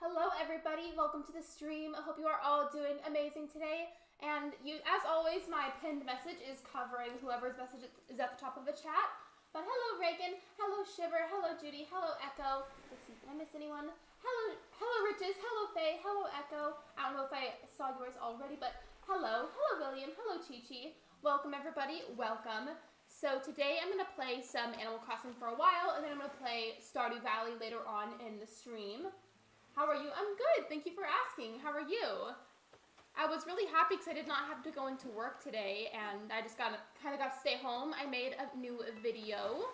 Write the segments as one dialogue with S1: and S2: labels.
S1: Hello everybody, welcome to the stream. I hope you are all doing amazing today. And as always, my pinned message is covering whoever's message is at the top of the chat. But hello Reagan, hello Shiver, hello Judy, hello Echo. Let's see, did I miss anyone? Hello Riches, hello Faye, hello Echo. I don't know if I saw yours already, but hello William, hello Chi-Chi. Welcome everybody, welcome. So today I'm going to play some Animal Crossing for a while, and then I'm going to play Stardew Valley later on in the stream. How are you? I'm good, thank you for asking. How are you? I was really happy because I did not have to go into work today, and I just kind of got to stay home. I made a new video.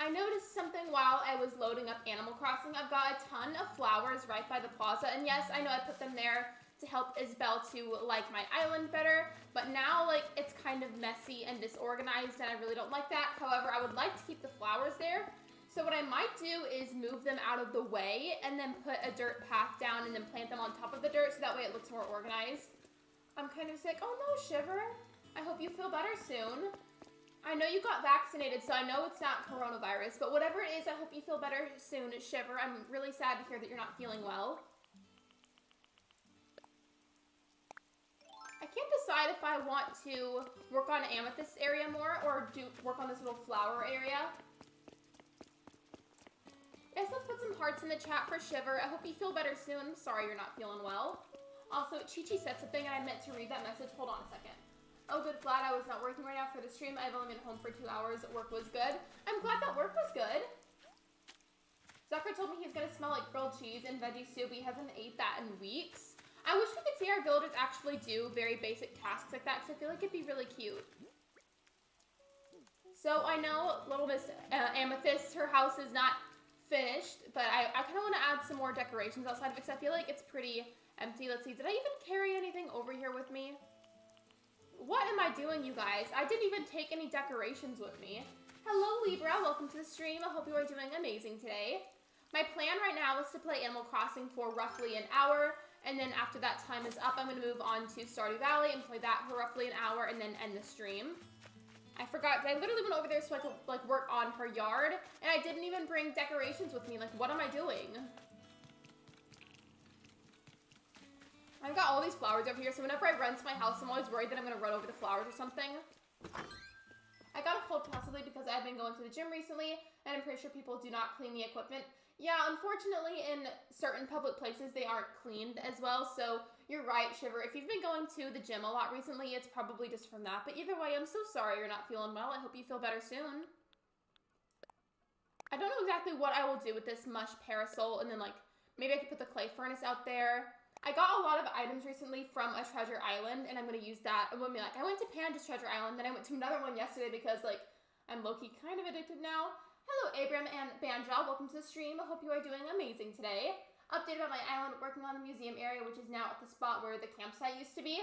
S1: I noticed something while I was loading up Animal Crossing. I've got a ton of flowers right by the plaza, and yes, I know I put them there to help Isabel to like my island better, but now like it's kind of messy and disorganized, and I really don't like that. However, I would like to keep the flowers there, so what I might do is move them out of the way and then put a dirt path down and then plant them on top of the dirt so that way it looks more organized. I'm kind of sick. Oh no, Shiver. I hope you feel better soon. I know you got vaccinated, so I know it's not coronavirus, but whatever it is, I hope you feel better soon, Shiver. I'm really sad to hear that you're not feeling well. I can't decide if I want to work on Amethyst area more or work on this little flower area. Yes, let's put some hearts in the chat for Shiver. I hope you feel better soon. I'm sorry you're not feeling well. Also, Chi-Chi said something and I meant to read that message. Hold on a second. Oh, good. Glad I was not working right now for the stream. I've only been home for 2 hours. Work was good. I'm glad that work was good. Zucker told me he's going to smell like grilled cheese and veggie soup. He hasn't ate that in weeks. I wish we could see our villagers actually do very basic tasks like that because I feel like it'd be really cute. So I know little Miss Amethyst, her house is not finished, but I kind of want to add some more decorations outside of it because I feel like it's pretty empty. Let's see. Did I even carry anything over here with me? What am I doing, you guys? I didn't even take any decorations with me. Hello, Libra. Welcome to the stream. I hope you are doing amazing today. My plan right now is to play Animal Crossing for roughly an hour, and then after that time is up, I'm going to move on to Stardew Valley and play that for roughly an hour and then end the stream. I forgot. I literally went over there so I could like work on her yard, and I didn't even bring decorations with me. Like, what am I doing? I've got all these flowers over here, so whenever I run to my house, I'm always worried that I'm going to run over the flowers or something. I got a cold possibly because I've been going to the gym recently, and I'm pretty sure people do not clean the equipment. Yeah, unfortunately, in certain public places, they aren't cleaned as well, so you're right, Shiver. If you've been going to the gym a lot recently, it's probably just from that, but either way, I'm so sorry you're not feeling well. I hope you feel better soon. I don't know exactly what I will do with this mush parasol, and then, like, maybe I could put the clay furnace out there. I got a lot of items recently from a treasure island, and I'm going to use that. I went to Panda's treasure island, then I went to another one yesterday because, like, I'm low-key kind of addicted now. Hello, Abram and Banjal. Welcome to the stream. I hope you are doing amazing today. Update about my island, working on the museum area, which is now at the spot where the campsite used to be.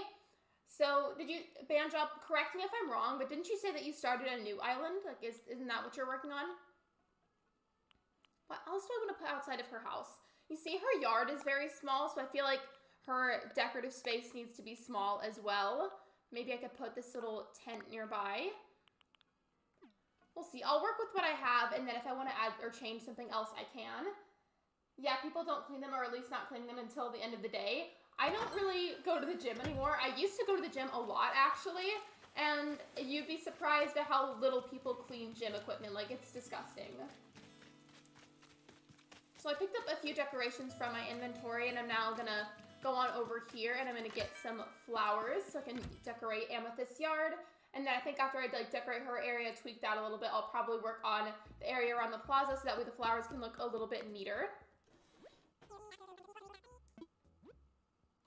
S1: So, Banjal, correct me if I'm wrong, but didn't you say that you started a new island? Like, isn't that what you're working on? What else do I want to put outside of her house? You see, her yard is very small, so I feel like her decorative space needs to be small as well. Maybe I could put this little tent nearby. We'll see. I'll work with what I have, and then if I want to add or change something else, I can. Yeah, people don't clean them, or at least not cleaning them until the end of the day. I don't really go to the gym anymore. I used to go to the gym a lot, actually, and you'd be surprised at how little people clean gym equipment. Like, it's disgusting. So I picked up a few decorations from my inventory, and I'm now gonna go on over here, and I'm gonna get some flowers so I can decorate Amethyst's yard. And then I think after I like decorate her area, tweak that a little bit, I'll probably work on the area around the plaza so that way the flowers can look a little bit neater.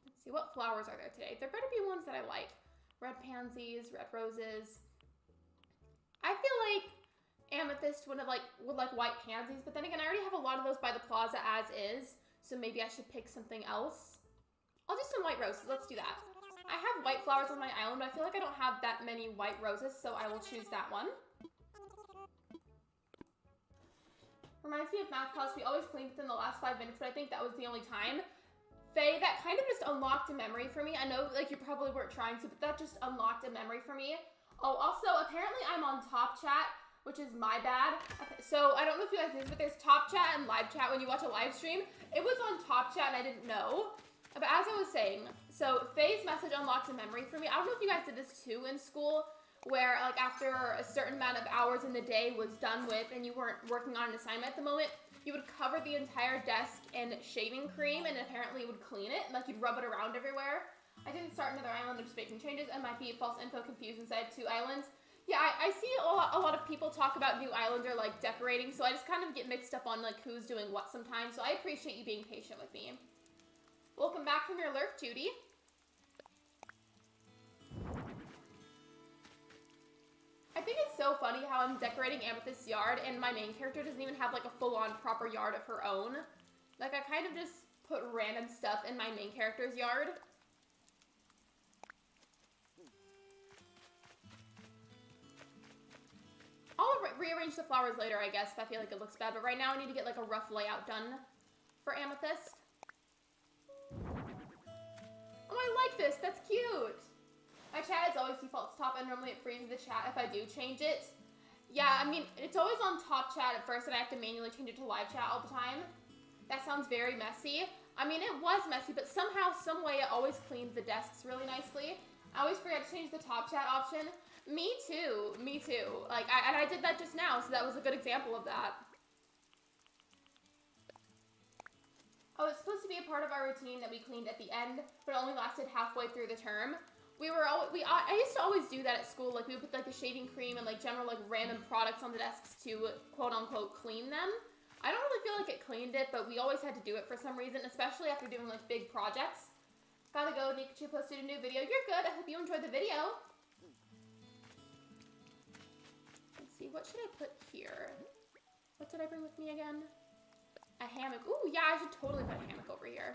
S1: Let's see, what flowers are there today? There better be ones that I like. Red pansies, red roses. I feel like Amethyst would like white pansies, but then again, I already have a lot of those by the plaza as is, so maybe I should pick something else. I'll do some white roses. Let's do that. I have white flowers on my island, but I feel like I don't have that many white roses, so I will choose that one. Reminds me of math class. We always cleaned within the last 5 minutes, but I think that was the only time. Faye, that kind of just unlocked a memory for me. I know like you probably weren't trying to, but that just unlocked a memory for me. Oh, also, apparently I'm on Top Chat, which is my bad. Okay, so I don't know if you guys know this, but there's Top Chat and Live Chat when you watch a live stream. It was on Top Chat and I didn't know. But as I was saying, so Faye's message unlocked a memory for me. I don't know if you guys did this too in school, where like after a certain amount of hours in the day was done with and you weren't working on an assignment at the moment, you would cover the entire desk in shaving cream and apparently it would clean it, and like you'd rub it around everywhere. I didn't start another island, I'm just making changes, and might be false info confused inside 2 islands. Yeah, I see a lot of people talk about new islands or like decorating, so I just kind of get mixed up on like who's doing what sometimes, so I appreciate you being patient with me. Welcome back from your lurk, Judy. I think it's so funny how I'm decorating Amethyst's yard and my main character doesn't even have like a full-on proper yard of her own. Like I kind of just put random stuff in my main character's yard. I'll rearrange the flowers later, I guess, if I feel like it looks bad. But right now I need to get like a rough layout done for Amethyst. Oh, I like this. That's cute. My chat is always default top, and normally it freezes the chat if I do change it. Yeah, I mean, it's always on top chat at first, and I have to manually change it to live chat all the time. That sounds very messy. I mean, it was messy, but somehow, some way, it always cleaned the desks really nicely. I always forget to change the top chat option. Me too. Me too. Like, I did that just now, so that was a good example of that. Oh, it's supposed to be a part of our routine that we cleaned at the end, but it only lasted halfway through the term. I used to always do that at school. Like we would put like the shaving cream and like general like random products on the desks to quote unquote clean them. I don't really feel like it cleaned it, but we always had to do it for some reason, especially after doing like big projects. Gotta go, Nikachu posted a new video. You're good, I hope you enjoyed the video. Let's see, what should I put here? What did I bring with me again? A hammock. Ooh, yeah, I should totally put a hammock over here.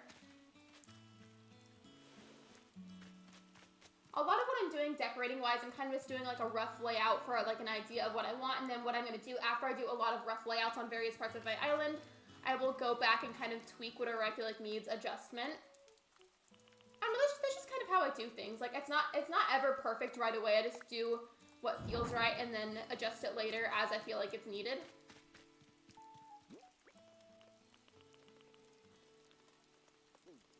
S1: A lot of what I'm doing decorating-wise, I'm kind of just doing like a rough layout for like an idea of what I want, and then what I'm going to do after I do a lot of rough layouts on various parts of my island, I will go back and kind of tweak whatever I feel like needs adjustment. I don't know, that's just kind of how I do things. Like it's not ever perfect right away. I just do what feels right and then adjust it later as I feel like it's needed.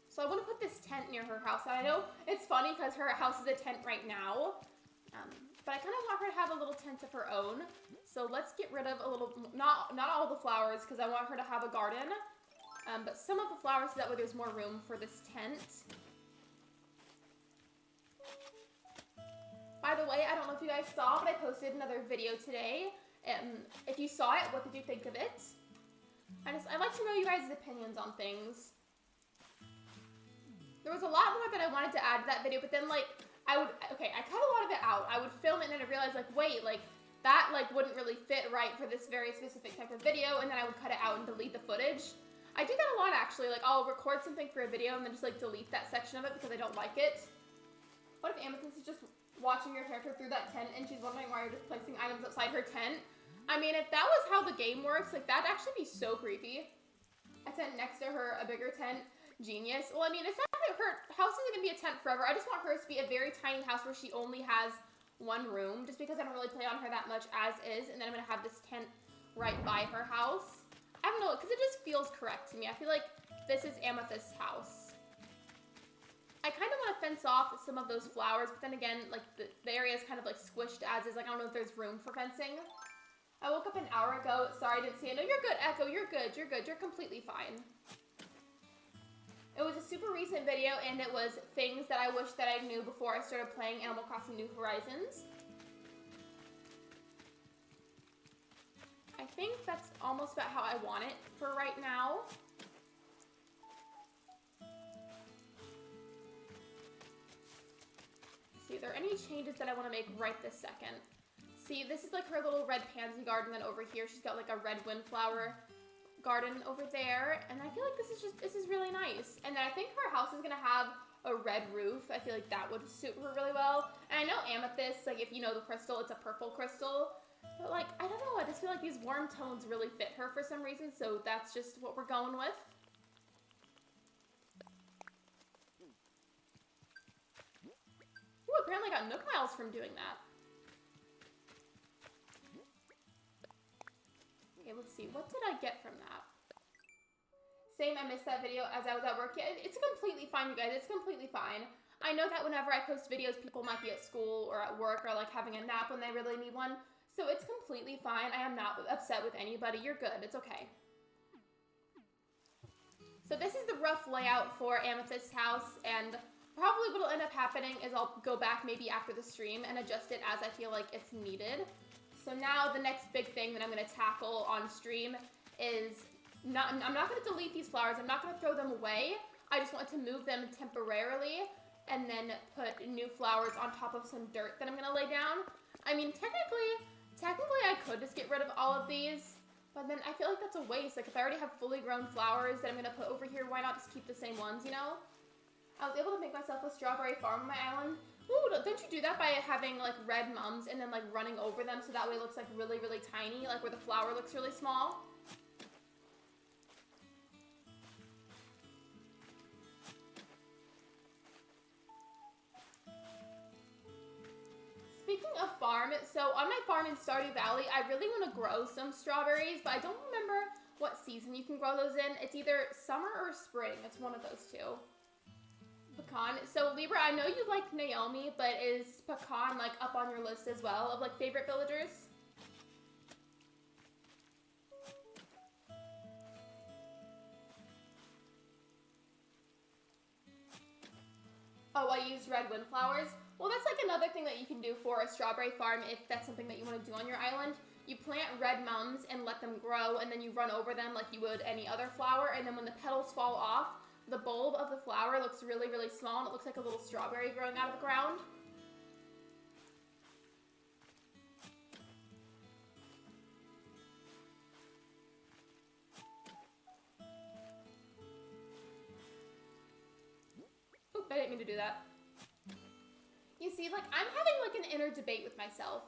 S1: So I want to put this tent near her house. And I know it's funny because her house is a tent right now. But I kind of want her to have a little tent of her own. So let's get rid of a little, not all the flowers because I want her to have a garden. But some of the flowers so that way there's more room for this tent. By the way, I don't know if you guys saw, but I posted another video today. If you saw it, what did you think of it? I'd like to know you guys' opinions on things. There was a lot more that I wanted to add to that video, but then like, I cut a lot of it out. I would film it and then I realized like, wait, like that like wouldn't really fit right for this very specific type of video, and then I would cut it out and delete the footage. I do that a lot actually, like I'll record something for a video and then just like delete that section of it because I don't like it. What if Amethyst is just watching your character through that tent and she's wondering why you're just placing items outside her tent? I mean, if that was how the game works, like that'd actually be so creepy. A tent next to her, a bigger tent. Genius. Well, I mean, it's not that her house isn't going to be a tent forever. I just want hers to be a very tiny house where she only has one room, just because I don't really play on her that much as is, and then I'm going to have this tent right by her house. I don't know, because it just feels correct to me. I feel like this is Amethyst's house. I kind of want to fence off some of those flowers, but then again, like, the area is kind of, like, squished as is. Like, I don't know if there's room for fencing. I woke up an hour ago. Sorry, I didn't see it. No, you're good, Echo. You're good. You're good. You're completely fine. It was a super recent video, and it was things that I wish that I knew before I started playing Animal Crossing New Horizons. I think that's almost about how I want it for right now. See, are there any changes that I want to make right this second? See, this is like her little red pansy garden, and then over here she's got like a red windflower garden over there, and I feel like this is really nice. And then I think her house is gonna have a red roof. I feel like that would suit her really well. And I know Amethyst, like if you know the crystal, it's a purple crystal, but like I don't know, I just feel like these warm tones really fit her for some reason, so that's just what we're going with. Ooh, apparently I got Nook Miles from doing that. Okay, let's see. What did I get from that? Same, I missed that video as I was at work. Yeah, it's completely fine, you guys. It's completely fine. I know that whenever I post videos, people might be at school or at work or like having a nap when they really need one. So it's completely fine. I am not upset with anybody. You're good. It's okay. So this is the rough layout for Amethyst's house, and probably what'll end up happening is I'll go back maybe after the stream and adjust it as I feel like it's needed. So now the next big thing that I'm going to tackle on stream is I'm not going to delete these flowers. I'm not going to throw them away. I just want to move them temporarily and then put new flowers on top of some dirt that I'm going to lay down. I mean, technically I could just get rid of all of these. But then I feel like that's a waste. Like, if I already have fully grown flowers that I'm going to put over here, why not just keep the same ones, you know? I was able to make myself a strawberry farm on my island. Ooh, don't you do that by having, like, red mums and then, like, running over them so that way it looks, like, really, really tiny, like where the flower looks really small? Speaking of farm, so on my farm in Stardew Valley, I really want to grow some strawberries, but I don't remember what season you can grow those in. It's either summer or spring. It's one of those two. Pecan. So Libra, I know you like Naomi, but is pecan like up on your list as well of like favorite villagers? Oh, I use red windflowers. Well, that's like another thing that you can do for a strawberry farm if that's something that you want to do on your island. You plant red mums and let them grow, and then you run over them like you would any other flower, and then when the petals fall off, the bulb of the flower looks really, really small, and it looks like a little strawberry growing out of the ground. Oop, I didn't mean to do that. You see, like, I'm having, like, an inner debate with myself.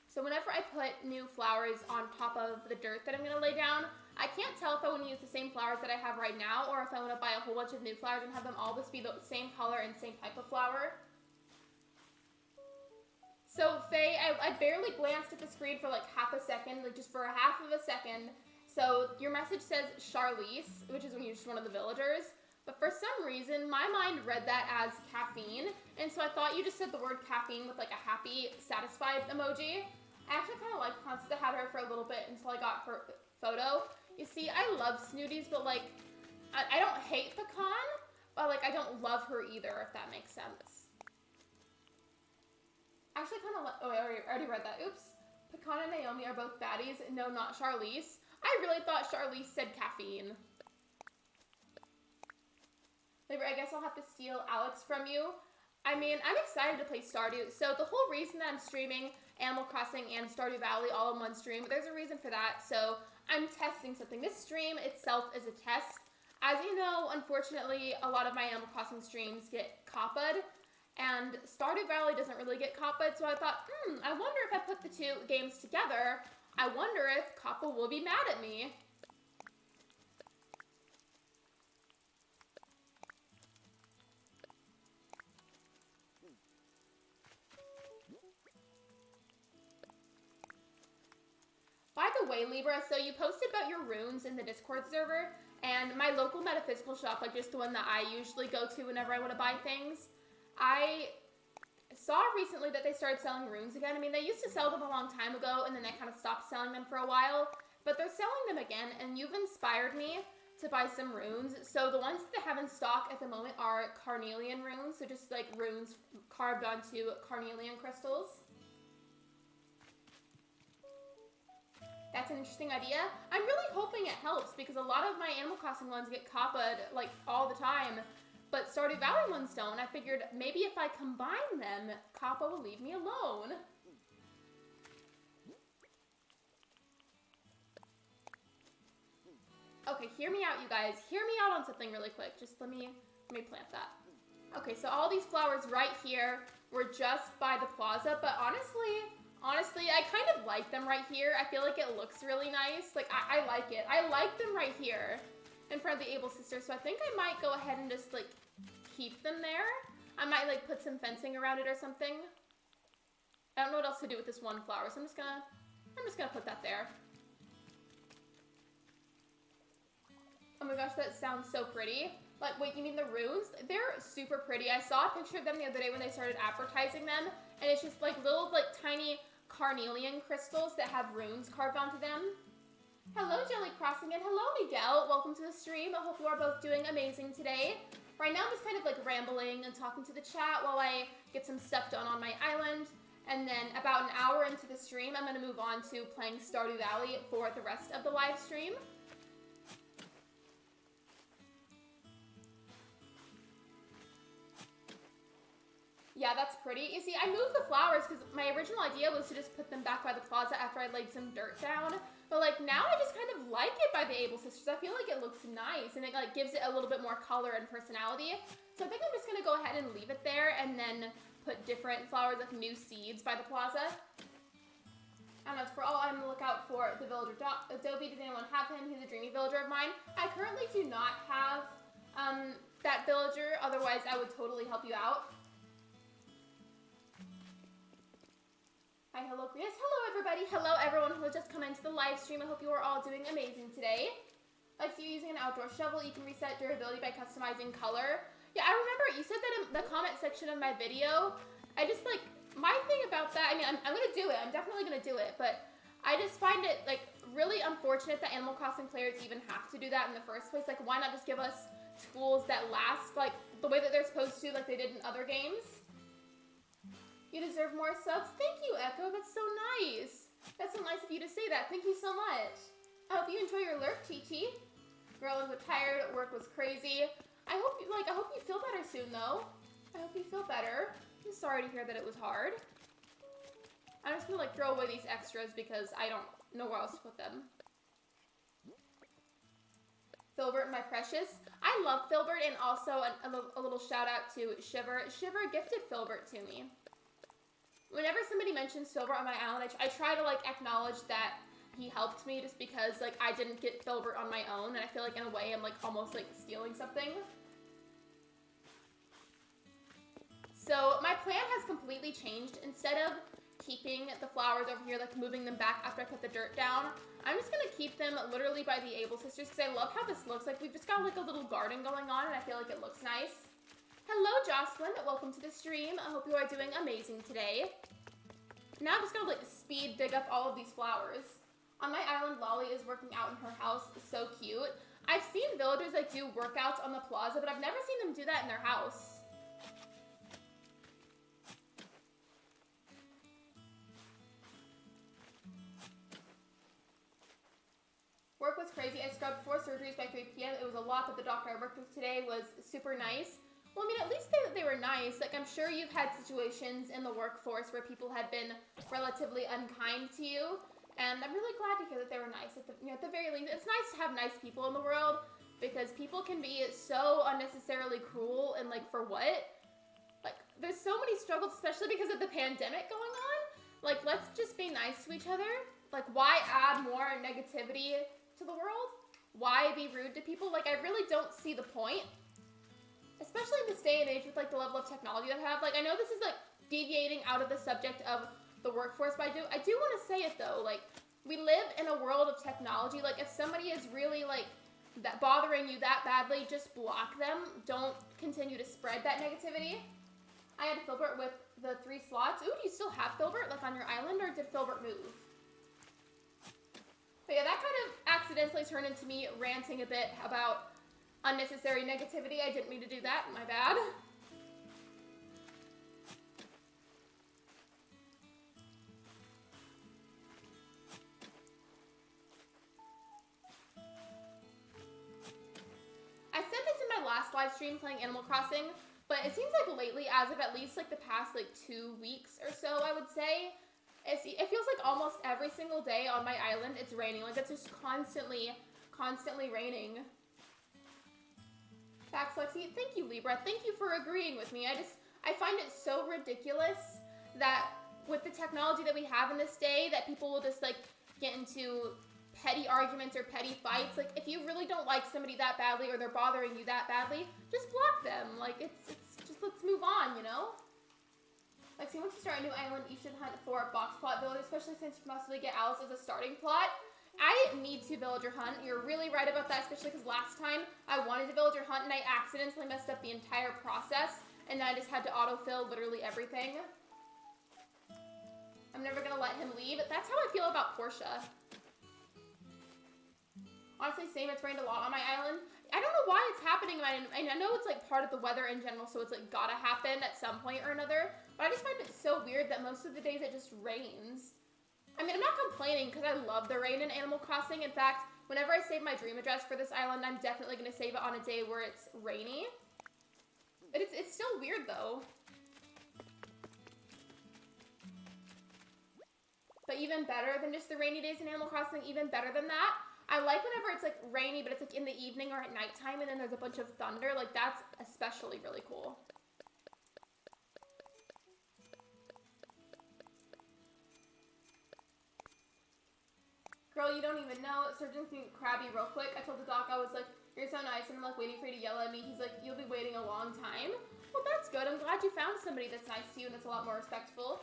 S1: So whenever I put new flowers on top of the dirt that I'm going to lay down, I can't tell if I want to use the same flowers that I have right now or if I want to buy a whole bunch of new flowers and have them all just be the same color and same type of flower. So, Faye, I barely glanced at the screen for, like, half a second, like, just for a half of a second. So your message says Charlize, which is when you're just one of the villagers. But for some reason, my mind read that as caffeine, and so I thought you just said the word caffeine with like a happy, satisfied emoji. I actually kind of like Constance had her for a little bit until I got her photo. You see, I love Snooties, but like, I don't hate Pecan, but like, I don't love her either, if that makes sense. Actually, kind of, oh, I already read that, oops. Pecan and Naomi are both baddies. No, not Charlize. I really thought Charlize said caffeine. I guess I'll have to steal Alex from you. I mean, I'm excited to play Stardew. So the whole reason that I'm streaming Animal Crossing and Stardew Valley all in one stream, there's a reason for that. So I'm testing something. This stream itself is a test. As you know, unfortunately, a lot of my Animal Crossing streams get copped. And Stardew Valley doesn't really get copped. So I thought, I wonder if I put the two games together, I wonder if Coppa will be mad at me. By the way, Libra, so you posted about your runes in the Discord server, and my local metaphysical shop, like just the one that I usually go to whenever I want to buy things, I saw recently that they started selling runes again. I mean, they used to sell them a long time ago, and then they kind of stopped selling them for a while, but they're selling them again, and you've inspired me to buy some runes. So the ones that they have in stock at the moment are carnelian runes, so just like runes carved onto carnelian crystals. That's an interesting idea. I'm really hoping it helps because a lot of my Animal Crossing ones get copped like all the time, but Stardew Valley ones don't. I figured maybe if I combine them, Coppa will leave me alone. Okay, hear me out, you guys. Hear me out on something really quick. Just let me plant that. Okay, so all these flowers right here were just by the plaza, but honestly, I kind of like them right here. I feel like it looks really nice. Like, I like it. I like them right here in front of the Able Sister, so I think I might go ahead and just, like, keep them there. I might, like, put some fencing around it or something. I don't know what else to do with this one flower, so I'm just gonna put that there. Oh my gosh, that sounds so pretty. Like, wait, you mean the runes? They're super pretty. I saw a picture of them the other day when they started advertising them, and it's just like little, like, tiny carnelian crystals that have runes carved onto them. Hello, Jelly Crossing, and hello, Miguel. Welcome to the stream. I hope you are both doing amazing today. Right now, I'm just kind of like rambling and talking to the chat while I get some stuff done on my island. And then about an hour into the stream, I'm going to move on to playing Stardew Valley for the rest of the live stream. Yeah, that's pretty. You see, I moved the flowers because my original idea was to just put them back by the plaza after I laid some dirt down. But like now I just kind of like it by the Able Sisters. I feel like it looks nice and it like gives it a little bit more color and personality. So I think I'm just gonna go ahead and leave it there and then put different flowers, like new seeds by the plaza. I don't know, for all I'm on the lookout for the villager Adobe. Does anyone have him? He's a dreamy villager of mine. I currently do not have that villager, otherwise I would totally help you out. Hi, hello, Chris. Hello, everybody. Hello, everyone who has just come into the live stream. I hope you are all doing amazing today. Like, so you're using an outdoor shovel. You can reset durability by customizing color. Yeah, I remember you said that in the comment section of my video. I just, like, my thing about that, I mean, I'm going to do it. I'm definitely going to do it. But I just find it, like, really unfortunate that Animal Crossing players even have to do that in the first place. Like, why not just give us tools that last, like, the way that they're supposed to, like they did in other games? You deserve more subs. Thank you, Echo. That's so nice. That's so nice of you to say that. Thank you so much. I hope you enjoy your lurk, Chi-Chi. Girl, I was tired. Work was crazy. I hope you feel better soon, though. I hope you feel better. I'm sorry to hear that it was hard. I'm just gonna like throw away these extras because I don't know where else to put them. Filbert, my precious. I love Filbert, and also a little shout out to Shiver. Shiver gifted Filbert to me. Whenever somebody mentions Filbert on my island, I try to, like, acknowledge that he helped me just because, like, I didn't get Filbert on my own, and I feel like, in a way, I'm, like, almost, like, stealing something. So, my plan has completely changed. Instead of keeping the flowers over here, like, moving them back after I put the dirt down, I'm just gonna keep them literally by the Able Sisters, because I love how this looks. Like, we've just got, like, a little garden going on, and I feel like it looks nice. Hello, Jocelyn. Welcome to the stream. I hope you are doing amazing today. Now I'm just gonna like speed dig up all of these flowers. On my island, Lolly is working out in her house. So cute. I've seen villagers like do workouts on the plaza, but I've never seen them do that in their house. Work was crazy. I scrubbed 4 surgeries by 3 p.m. It was a lot, but the doctor I worked with today was super nice. Well, I mean, at least they were nice. Like, I'm sure you've had situations in the workforce where people had been relatively unkind to you, and I'm really glad to hear that they were nice. At the very least, it's nice to have nice people in the world, because people can be so unnecessarily cruel, and, like, for what? Like, there's so many struggles, especially because of the pandemic going on. Like, let's just be nice to each other. Like, why add more negativity to the world? Why be rude to people? Like, I really don't see the point. Especially in this day and age with, like, the level of technology that I have. Like, I know this is, like, deviating out of the subject of the workforce, but I do want to say it, though. Like, we live in a world of technology. Like, if somebody is really, like, bothering you that badly, just block them. Don't continue to spread that negativity. I had Filbert with the 3 slots. Ooh, do you still have Filbert, like, on your island, or did Filbert move? But yeah, that kind of accidentally turned into me ranting a bit about unnecessary negativity. I didn't mean to do that. My bad. I said this in my last live stream playing Animal Crossing, but it seems like lately, as of at least like the past like 2 weeks or so, I would say, it feels like almost every single day on my island it's raining. Like, it's just constantly raining. Facts, Lexi. Thank you, Libra. Thank you for agreeing with me. I find it so ridiculous that with the technology that we have in this day, that people will just, like, get into petty arguments or petty fights. Like, if you really don't like somebody that badly or they're bothering you that badly, just block them. Like, it's just, let's move on, you know? Lexi, once you start a new island, you should hunt for box plot villagers, especially since you can possibly get Alice as a starting plot. I need to villager hunt. You're really right about that, especially because last time I wanted to villager hunt and I accidentally messed up the entire process, and I just had to autofill literally everything. I'm never gonna let him leave. That's how I feel about Portia. Honestly, same. It's rained a lot on my island. I don't know why it's happening. And I know it's like part of the weather in general, so it's like gotta happen at some point or another. But I just find it so weird that most of the days it just rains. I mean, I'm not complaining because I love the rain in Animal Crossing. In fact, whenever I save my dream address for this island, I'm definitely gonna save it on a day where it's rainy. But it's still weird though. But even better than just the rainy days in Animal Crossing, even better than that, I like whenever it's like rainy, but it's like in the evening or at nighttime, and then there's a bunch of thunder. Like that's especially really cool. Girl, you don't even know. Surgeon's being crabby real quick. I told the doc, I was like, you're so nice, and I'm like waiting for you to yell at me. He's like, you'll be waiting a long time. Well, that's good. I'm glad you found somebody that's nice to you and that's a lot more respectful.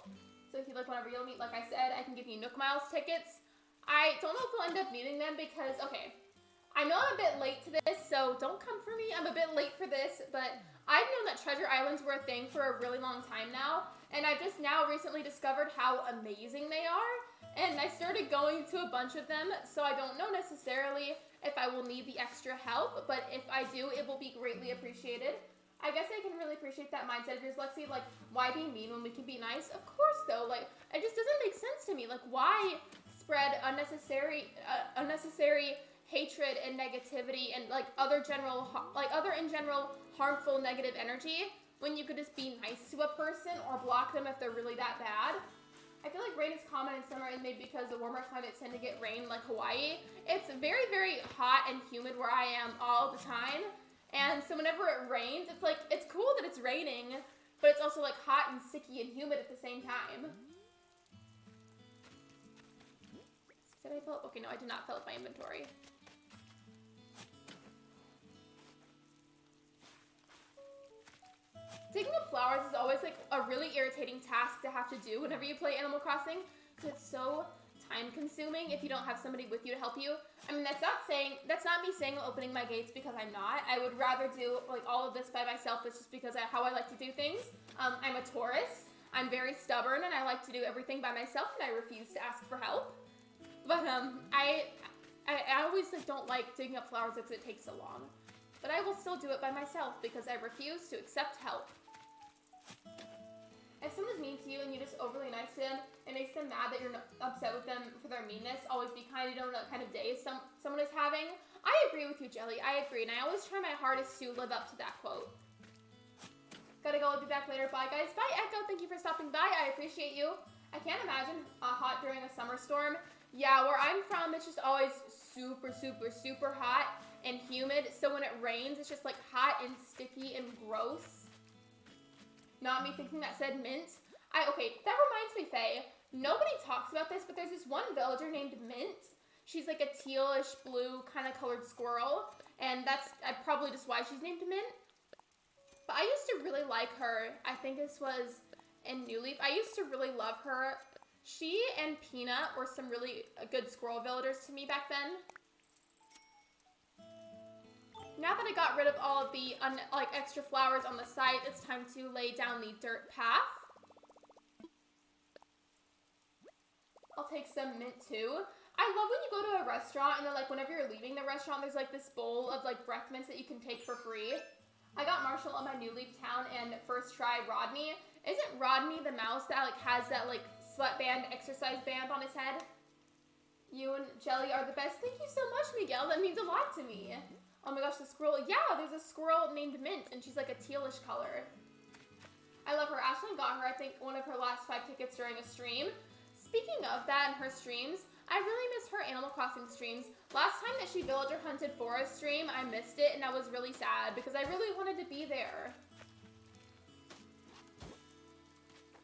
S1: So if you like, whenever you'll meet, like I said, I can give you Nook Miles tickets. I don't know if we'll end up needing them because, okay, I know I'm a bit late to this, so don't come for me. I'm a bit late for this, but I've known that treasure islands were a thing for a really long time now, and I've just now recently discovered how amazing they are, and I started going to a bunch of them, so I don't know necessarily if I will need the extra help, but if I do, it will be greatly appreciated. I guess I can really appreciate that mindset of yours, Lexi. Like, why be mean when we can be nice? Of course, though. Like, it just doesn't make sense to me. Like, why spread unnecessary hatred and negativity and like other in general harmful negative energy when you could just be nice to a person or block them if they're really that bad? I feel like rain is common in summer, and maybe because the warmer climates tend to get rain, like Hawaii. It's very, very hot and humid where I am all the time. And so whenever it rains, it's like, it's cool that it's raining, but it's also like hot and sticky and humid at the same time. Did I fill up? Okay, no, I did not fill up my inventory. Digging up flowers is always like a really irritating task to have to do whenever you play Animal Crossing, because it's so time consuming if you don't have somebody with you to help you. I mean, that's not me saying I'm opening my gates because I'm not. I would rather do like all of this by myself. That's just because how I like to do things. I'm a Taurus. I'm very stubborn and I like to do everything by myself, and I refuse to ask for help. But I always like don't like digging up flowers because it takes so long. But I will still do it by myself because I refuse to accept help. If someone's mean to you and you're just overly nice to them, it makes them mad that you're upset with them for their meanness. Always be kind. You don't know what kind of day someone is having. I agree with you, Jelly. I agree. And I always try my hardest to live up to that quote. Gotta go. I'll be back later. Bye, guys. Bye, Echo. Thank you for stopping by. I appreciate you. I can't imagine hot during a summer storm. Yeah, where I'm from, it's just always super, super, super hot and humid. So when it rains, it's just like hot and sticky and gross. Not me thinking that said mint. Okay, that reminds me, Faye. Nobody talks about this, but there's this one villager named Mint. She's like a tealish blue kind of colored squirrel, and that's probably just why she's named Mint. But I used to really like her. I think this was in New Leaf. I used to really love her. She and Peanut were some really good squirrel villagers to me back then. Now that I got rid of all of the extra flowers on the site, it's time to lay down the dirt path. I'll take some mint too. I love when you go to a restaurant and then like whenever you're leaving the restaurant, there's like this bowl of like breath mints that you can take for free. I got Marshall on my New Leaf town and first try Rodney. Isn't Rodney the mouse that like has that like sweatband exercise band on his head? You and Jelly are the best. Thank you so much, Miguel. That means a lot to me. Oh my gosh, the squirrel. Yeah, there's a squirrel named Mint, and she's like a tealish color. I love her. Ashlyn got her, I think, one of her last 5 tickets during a stream. Speaking of that and her streams, I really miss her Animal Crossing streams. Last time that she villager hunted for a stream, I missed it, and I was really sad because I really wanted to be there.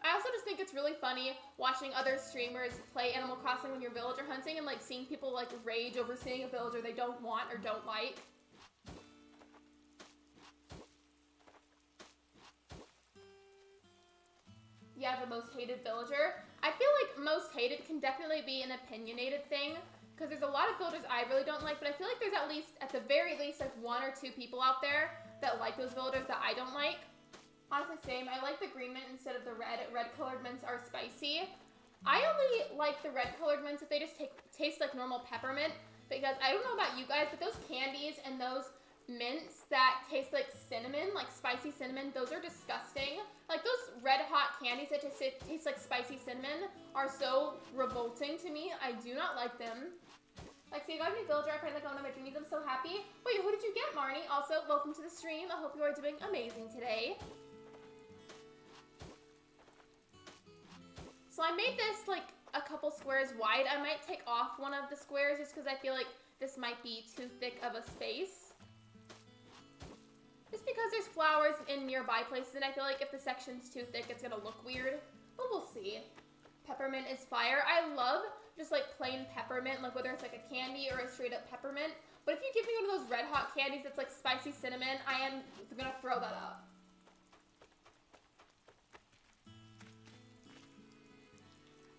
S1: I also just think it's really funny watching other streamers play Animal Crossing when you're villager hunting and like seeing people like rage over seeing a villager they don't want or don't like. Yeah, the most hated villager. I feel like most hated can definitely be an opinionated thing because there's a lot of villagers I really don't like, but I feel like there's at the very least, like 1 or 2 people out there that like those villagers that I don't like. Honestly, same. I like the green mint instead of the red. Red-colored mints are spicy. I only like the red-colored mints if they just taste like normal peppermint. because I don't know about you guys, but those candies and those mints that taste like cinnamon, like spicy cinnamon, those are disgusting. Like those red hot candies that just taste like spicy cinnamon are so revolting to me. I do not like them. Lexi, you got a new villager. I finally got one of my dreamies. I'm so happy. Wait, who did you get, Marnie? Also, welcome to the stream. I hope you are doing amazing today. So I made this like a couple squares wide. I might take off one of the squares just because I feel like this might be too thick of a space. Just because there's flowers in nearby places, and I feel like if the section's too thick, it's gonna look weird. But we'll see. Peppermint is fire. I love just like plain peppermint, like whether it's like a candy or a straight up peppermint. But if you give me one of those red hot candies that's like spicy cinnamon, I am gonna throw that up.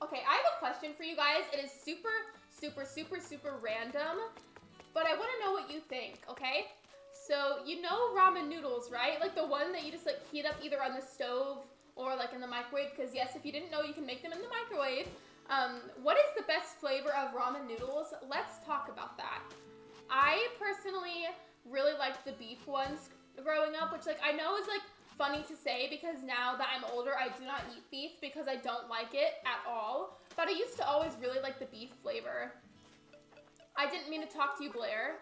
S1: Okay, I have a question for you guys. It is super, super, super, super random, but I want to know what you think, okay? So, you know ramen noodles, right? Like the one that you just like heat up either on the stove or like in the microwave, because yes, if you didn't know, you can make them in the microwave. What is the best flavor of ramen noodles? Let's talk about that. I personally really liked the beef ones growing up, which like I know is like funny to say because now that I'm older, I do not eat beef because I don't like it at all. But I used to always really like the beef flavor. I didn't mean to talk to you, Blair.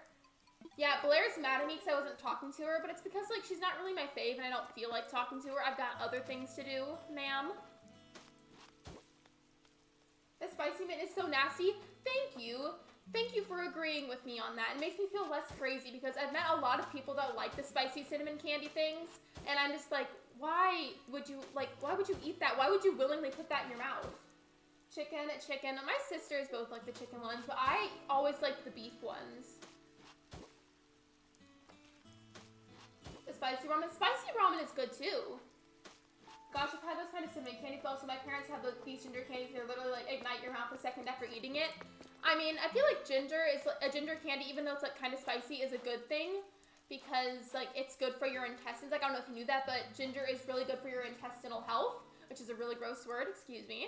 S1: Yeah, Blair's mad at me because I wasn't talking to her, but it's because like she's not really my fave and I don't feel like talking to her. I've got other things to do, ma'am. The spicy mint is so nasty. Thank you. Thank you for agreeing with me on that. It makes me feel less crazy because I've met a lot of people that like the spicy cinnamon candy things, and I'm just like, why would you eat that? Why would you willingly put that in your mouth? Chicken. My sisters both like the chicken ones, but I always liked the beef ones. The spicy ramen is good too. Gosh, I've had those kind of cinnamon candies, but also my parents have these ginger candies that literally like ignite your mouth a second after eating it. I mean, I feel like ginger is a ginger candy, even though it's like kind of spicy, is a good thing because like it's good for your intestines. Like I don't know if you knew that, but ginger is really good for your intestinal health, which is a really gross word. Excuse me.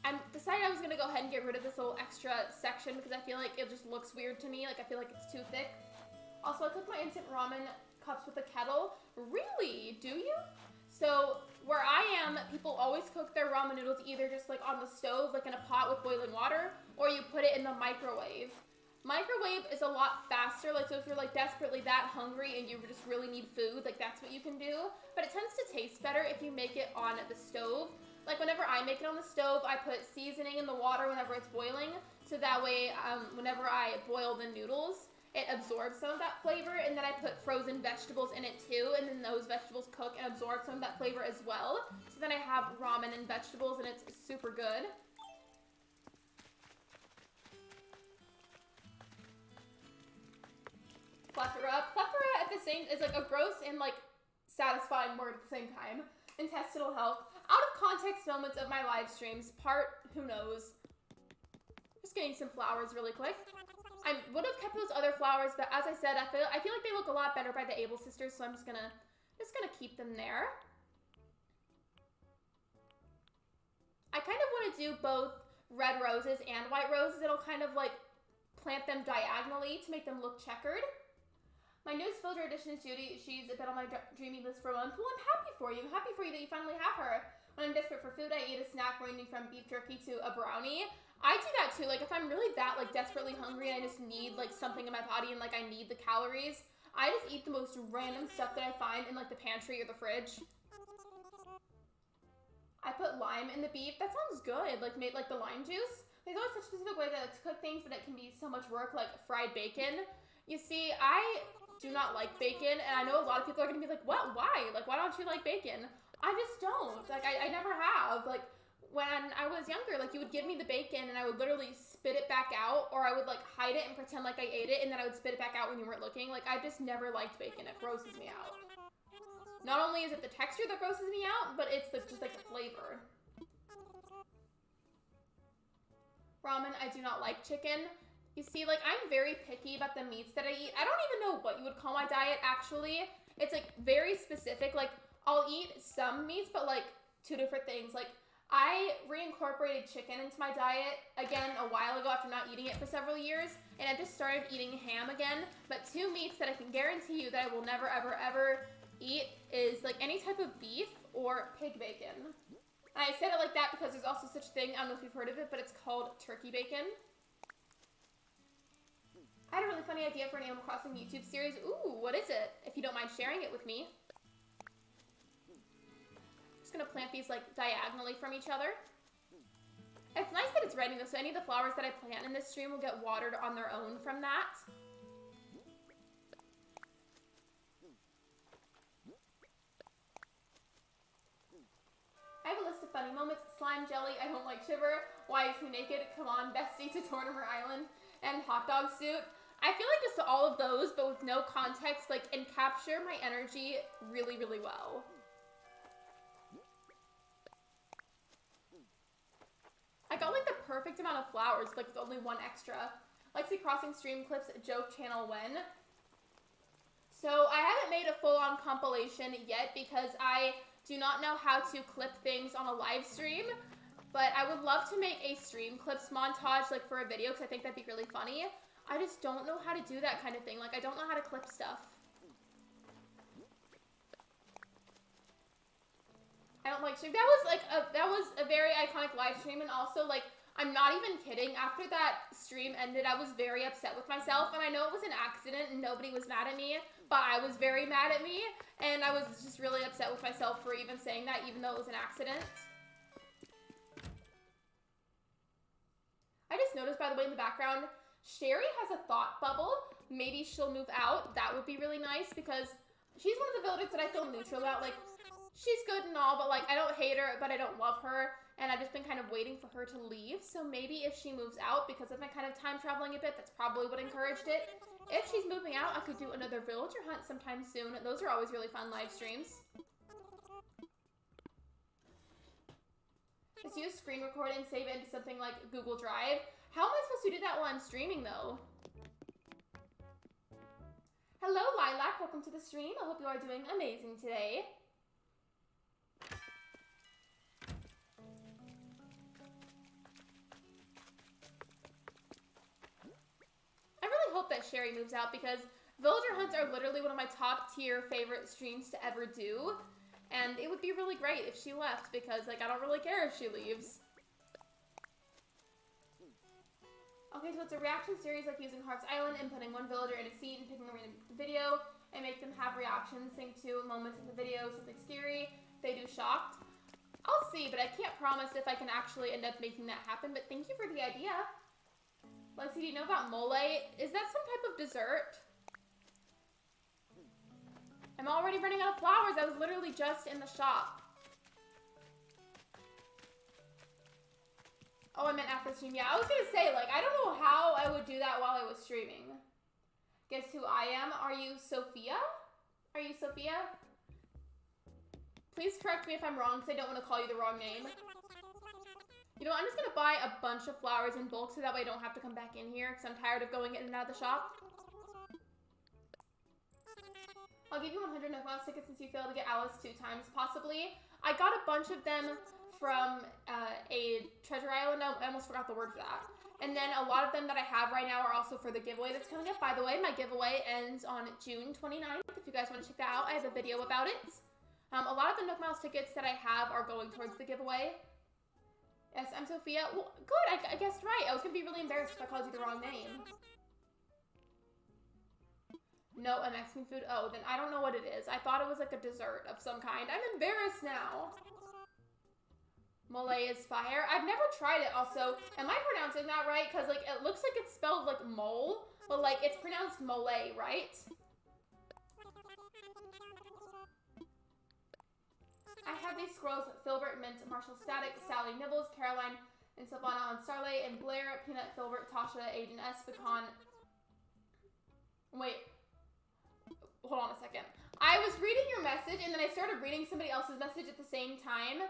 S1: I decided I was gonna go ahead and get rid of this little extra section because I feel like it just looks weird to me. Like I feel like it's too thick. Also, I cook my instant ramen cups with a kettle. Really? Do you? So where I am, people always cook their ramen noodles either just like on the stove, like in a pot with boiling water, or you put it in the microwave. Microwave is a lot faster, like so if you're like desperately that hungry and you just really need food, like that's what you can do. But it tends to taste better if you make it on the stove. Like whenever I make it on the stove, I put seasoning in the water whenever it's boiling, so that way whenever I boil the noodles, it absorbs some of that flavor, and then I put frozen vegetables in it too, and then those vegetables cook and absorb some of that flavor as well. So then I have ramen and vegetables, and it's super good. Plethora. Plethora at the same is like a gross and like satisfying word at the same time. Intestinal health. Out of context moments of my live streams. Part, who knows. Just getting some flowers really quick. I would have kept those other flowers, but as I said, I feel like they look a lot better by the Able sisters, so I'm just gonna keep them there. I kind of want to do both red roses and white roses. It'll kind of like plant them diagonally to make them look checkered. My newest villager edition is Judy. She's been on my dreamy list for a month. Well, I'm happy for you. I'm happy for you that you finally have her. When I'm desperate for food, I eat a snack ranging from beef jerky to a brownie. I do that too. Like if I'm really that like desperately hungry and I just need like something in my body and like I need the calories, I just eat the most random stuff that I find in like the pantry or the fridge. I put lime in the beef. That sounds good. Like made like the lime juice. There's always such specific ways I like to cook things, but it can be so much work, like fried bacon. You see, I do not like bacon, and I know a lot of people are gonna be like, what? Why? Like, why don't you like bacon? I just don't. Like, I never have. Like, when I was younger, like, you would give me the bacon, and I would literally spit it back out, or I would, like, hide it and pretend like I ate it, and then I would spit it back out when you weren't looking. Like, I just never liked bacon. It grosses me out. Not only is it the texture that grosses me out, but it's just, like, the flavor. Ramen, I do not like chicken. You see, like, I'm very picky about the meats that I eat. I don't even know what you would call my diet, actually. It's, like, very specific. Like, I'll eat some meats, but, like, two different things. Like, I reincorporated chicken into my diet again a while ago after not eating it for several years, and I've just started eating ham again. But two meats that I can guarantee you that I will never, ever, ever eat is like any type of beef or pig bacon. And I said it like that because there's also such a thing, I don't know if you've heard of it, but it's called turkey bacon. I had a really funny idea for an Animal Crossing YouTube series. Ooh, what is it? If you don't mind sharing it with me. Just gonna plant these like diagonally from each other. It's nice that it's raining though, so any of the flowers that I plant in this stream will get watered on their own from that. I have a list of funny moments. Slime jelly, I don't like Shiver. Why is he naked? Come on, bestie to Tortimer Island. And hot dog suit. I feel like just all of those, but with no context, like, and capture my energy really, really well. I got like the perfect amount of flowers, like with only one extra. Lexi Crossing stream clips joke channel when. So I haven't made a full-on compilation yet because I do not know how to clip things on a live stream. But I would love to make a stream clips montage like for a video because I think that'd be really funny. I just don't know how to do that kind of thing. Like I don't know how to clip stuff. I don't like stream. That was a very iconic live stream, and also like I'm not even kidding. After that stream ended, I was very upset with myself, and I know it was an accident and nobody was mad at me, but I was very mad at me, and I was just really upset with myself for even saying that, even though it was an accident. I just noticed, by the way, in the background, Sherry has a thought bubble. Maybe she'll move out. That would be really nice because she's one of the villagers that I feel neutral about. Like, she's good and all, but like I don't hate her, but I don't love her. And I've just been kind of waiting for her to leave. So maybe if she moves out, because of my kind of time traveling a bit, that's probably what encouraged it. If she's moving out, I could do another villager hunt sometime soon. Those are always really fun live streams. Just use screen record and save it into something like Google Drive. How am I supposed to do that while I'm streaming though? Hello Lilac, welcome to the stream. I hope you are doing amazing today. I really hope that Sherry moves out because villager hunts are literally one of my top tier favorite streams to ever do. And it would be really great if she left because like I don't really care if she leaves. Okay, so it's a reaction series like using Harp's Island and putting one villager in a seat and picking a random video and make them have reactions, sync to moments in the video, something scary. They do shocked. I'll see, but I can't promise if I can actually end up making that happen, but thank you for the idea. Lexi, do you know about mole? Is that some type of dessert? I'm already running out of flowers. I was literally just in the shop. Oh, I meant after stream. Yeah, I was gonna say, like, I don't know how I would do that while I was streaming. Guess who I am? Are you Sophia? Are you Sophia? Please correct me if I'm wrong, because I don't want to call you the wrong name. You know, I'm just gonna buy a bunch of flowers in bulk so that way I don't have to come back in here, because I'm tired of going in and out of the shop. I'll give you 100 Nook tickets since you failed to get Alice 2 times, possibly. I got a bunch of them from a treasure island. I almost forgot the word for that. And then a lot of them that I have right now are also for the giveaway that's coming up. By the way, my giveaway ends on June 29th. If you guys want to check that out, I have a video about it. A lot of the Nook Miles tickets that I have are going towards the giveaway. Yes, I'm Sophia. Well, good, I guessed right. I was going to be really embarrassed if I called you the wrong name. No, a Mexican food? Oh, then I don't know what it is. I thought it was like a dessert of some kind. I'm embarrassed now. Mole is fire. I've never tried it also. Am I pronouncing that right? Because like it looks like it's spelled like mole, but like it's pronounced mole, right? I have these scrolls: Filbert, Mint, Marshall, Static, Sally, Nibbles, Caroline, and Savannah on Starlight, and Blair, Peanut, Filbert, Tasha, Agent S, Pecan. Wait. Hold on a second. I was reading your message, and then I started reading somebody else's message at the same time,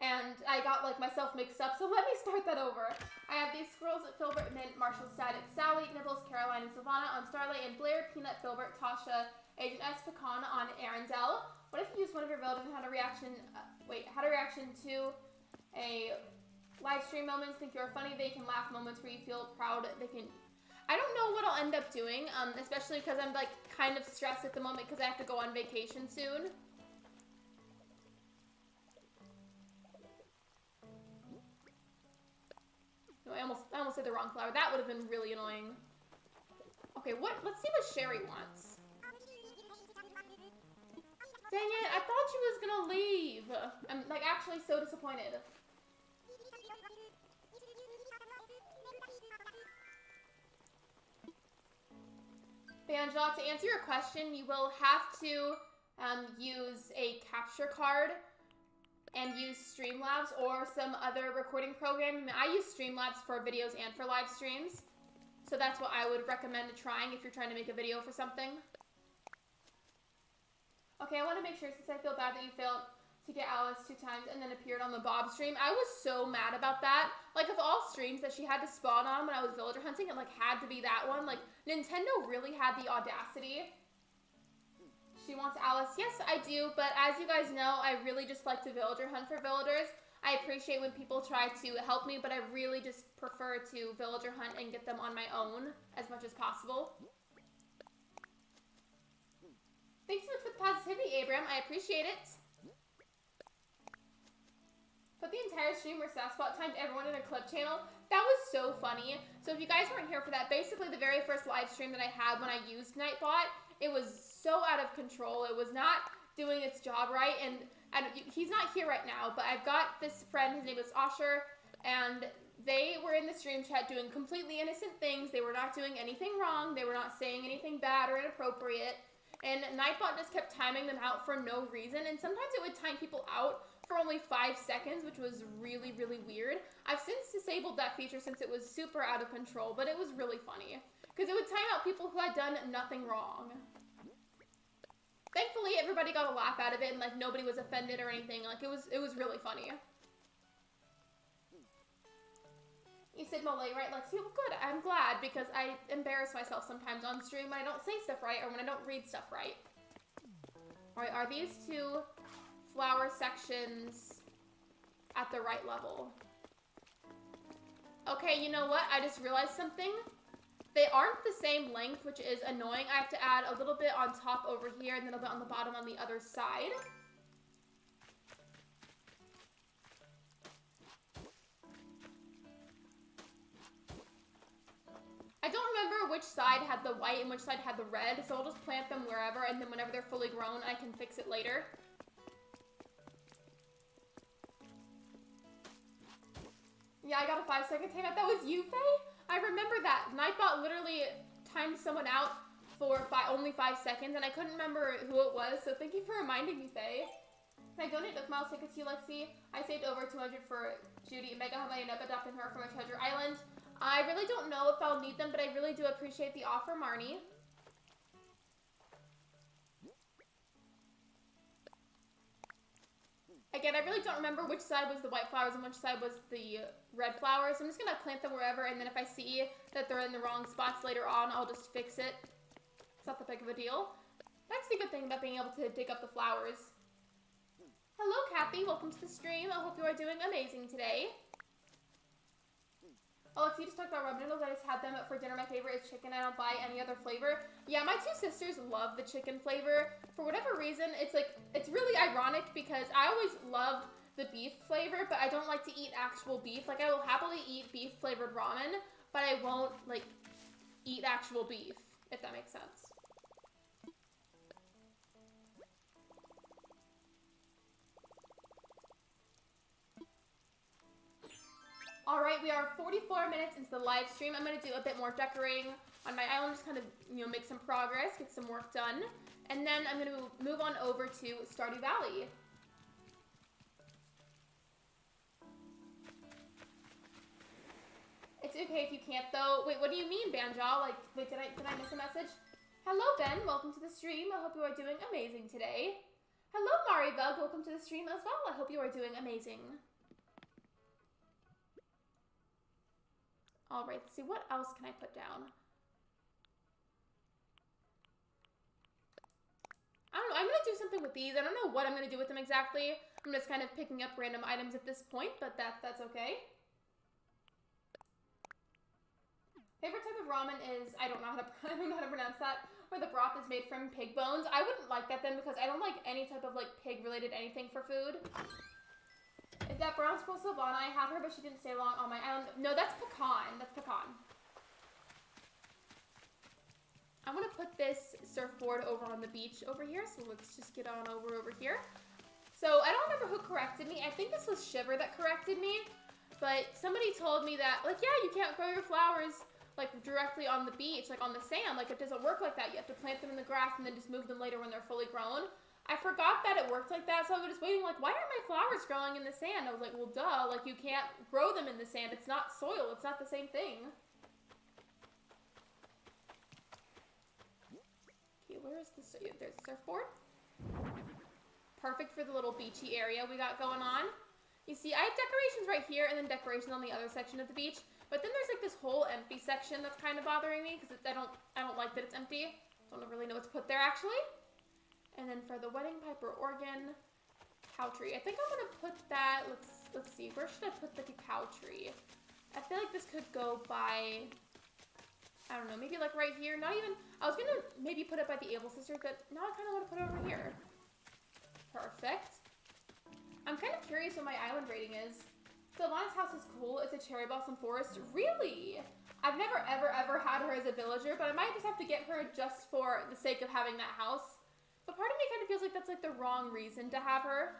S1: and I got like myself mixed up, so let me start that over. I have these scrolls at Filbert, Mint, Marshall, Static, Sally, Nibbles, Caroline, and Savannah on Starlight, and Blair, Peanut, Filbert, Tasha, Agent S, Pecan on Arendelle. What if you use one of your villagers and had a reaction, had a reaction to a live stream moments think you're funny, they can laugh moments where you feel proud, they can... I don't know what I'll end up doing, especially because I'm like kind of stressed at the moment because I have to go on vacation soon. No, I almost said the wrong flower. That would have been really annoying. Okay, let's see what Sherry wants. Dang it, I thought she was gonna leave. I'm like actually so disappointed. Angela, to answer your question, you will have to use a capture card and use Streamlabs or some other recording program. I mean, I use Streamlabs for videos and for live streams. So that's what I would recommend trying if you're trying to make a video for something. Okay, I want to make sure, since I feel bad that you failed to get Alice 2 times and then appeared on the Bob stream. I was so mad about that. Like, of all streams that she had to spawn on when I was villager hunting, it, like, had to be that one. Like, Nintendo really had the audacity. She wants Alice. Yes, I do, but as you guys know, I really just like to villager hunt for villagers. I appreciate when people try to help me, but I really just prefer to villager hunt and get them on my own as much as possible. Thanks so much for the positivity, Abram. I appreciate it. Put the entire stream where Sasspot timed everyone in a clip channel. That was so funny. So if you guys weren't here for that, basically the very first live stream that I had when I used Nightbot, it was so out of control. It was not doing its job right. And he's not here right now, but I've got this friend, his name is Osher, and they were in the stream chat doing completely innocent things. They were not doing anything wrong. They were not saying anything bad or inappropriate. And Nightbot just kept timing them out for no reason. And sometimes it would time people out for only 5 seconds, which was really, really weird. I've since disabled that feature since it was super out of control, but it was really funny. Because it would time out people who had done nothing wrong. Thankfully, everybody got a laugh out of it, and like nobody was offended or anything. Like it was really funny. You said Malay, right, Lexi? Well, good. I'm glad, because I embarrass myself sometimes on stream when I don't say stuff right or when I don't read stuff right. Alright, are these 2 flower sections at the right level? Okay, you know what? I just realized something. They aren't the same length, which is annoying. I have to add a little bit on top over here and then a little bit on the bottom on the other side. I don't remember which side had the white and which side had the red, so I'll just plant them wherever, and then whenever they're fully grown, I can fix it later. Yeah, I got a 5-second timeout. That was you, Faye? I remember that. Nightbot literally timed someone out for only 5 seconds, and I couldn't remember who it was, so thank you for reminding me, Faye. Can I donate Nook Miles tickets to you, Lexi? I saved over 200 for Judy and Mega. How might I end up adopting her from a treasure island? I really don't know if I'll need them, but I really do appreciate the offer, Marnie. Again, I really don't remember which side was the white flowers and which side was the red flowers. I'm just going to plant them wherever, and then if I see that they're in the wrong spots later on, I'll just fix it. It's not that big of a deal. That's the good thing about being able to dig up the flowers. Hello, Kathy. Welcome to the stream. I hope you are doing amazing today. Alex, you just talked about rub noodles. I just had them for dinner. My favorite is chicken. I don't buy any other flavor. Yeah, my 2 sisters love the chicken flavor. For whatever reason, it's really ironic because I always loved the beef flavor, but I don't like to eat actual beef. Like, I will happily eat beef flavored ramen, but I won't, like, eat actual beef, if that makes sense. Alright, we are 44 minutes into the live stream. I'm going to do a bit more decorating on my island, just kind of, you know, make some progress, get some work done. And then I'm going to move on over to Stardew Valley. It's okay if you can't, though. Wait, what do you mean, Banjal? Like, wait, did I miss a message? Hello, Ben. Welcome to the stream. I hope you are doing amazing today. Hello, Maribug. Welcome to the stream as well. I hope you are doing amazing. All right, let's see, what else can I put down? I don't know, I'm gonna do something something with these. I don't know what I'm going to do with them exactly. I'm just kind of picking up random items at this point, but that's okay. Favorite type of ramen is, I don't know how to pronounce that, where the broth is made from pig bones. I wouldn't like that then because I don't like any type of like pig-related anything for food. Is that brown squirrel Sylvana? I had her, but she didn't stay long on my island. No, that's pecan. That's pecan. I want to put this surfboard over on the beach over here, so let's just get on over here. So I don't remember who corrected me. I think this was Shiver that corrected me, but somebody told me that, like, yeah, you can't grow your flowers like directly on the beach, like on the sand. Like, it doesn't work like that. You have to plant them in the grass and then just move them later when they're fully grown. I forgot that it worked like that, so I was just waiting, like, why aren't my flowers growing in the sand? I was like, well, duh, like, you can't grow them in the sand. It's not soil. It's not the same thing. Where's the, there's the surfboard. Perfect for the little beachy area we got going on. You see, I have decorations right here and then decorations on the other section of the beach. But then there's like this whole empty section that's kind of bothering me because I don't like that it's empty. Don't really know what to put there actually. And then for the wedding pipe or organ, cow tree. I think I'm gonna put that. Let's see. Where should I put the cacao tree? I feel like this could go by, I don't know, maybe like right here. Not even, I was gonna maybe put it by the Able Sisters, but now I kind of want to put it over here. Perfect. I'm kind of curious what my island rating is. Sylvana's house is cool. It's a cherry blossom forest. Really? I've never ever had her as a villager, but I might just have to get her just for the sake of having that house. But part of me kind of feels like that's like the wrong reason to have her.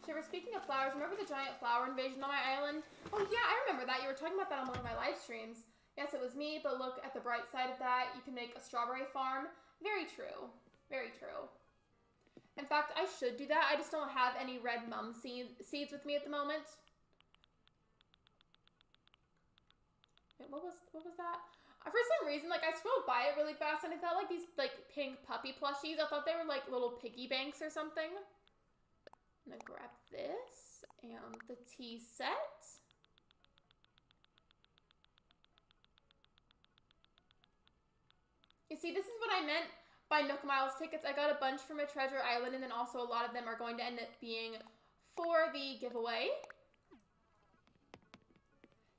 S1: Shiver, speaking of flowers, remember the giant flower invasion on my island? Oh yeah, I remember that. You were talking about that on one of my live streams. Yes, it was me, but look at the bright side of that. You can make a strawberry farm. Very true. Very true. In fact, I should do that. I just don't have any red mum seeds with me at the moment. Wait, what was that? For some reason, like, I scrolled by it really fast and I felt like these, like, pink puppy plushies. I thought they were, like, little piggy banks or something. I'm gonna grab this and the tea set. You see, this is what I meant by Nook Miles tickets. I got a bunch from a treasure island, and then also a lot of them are going to end up being for the giveaway.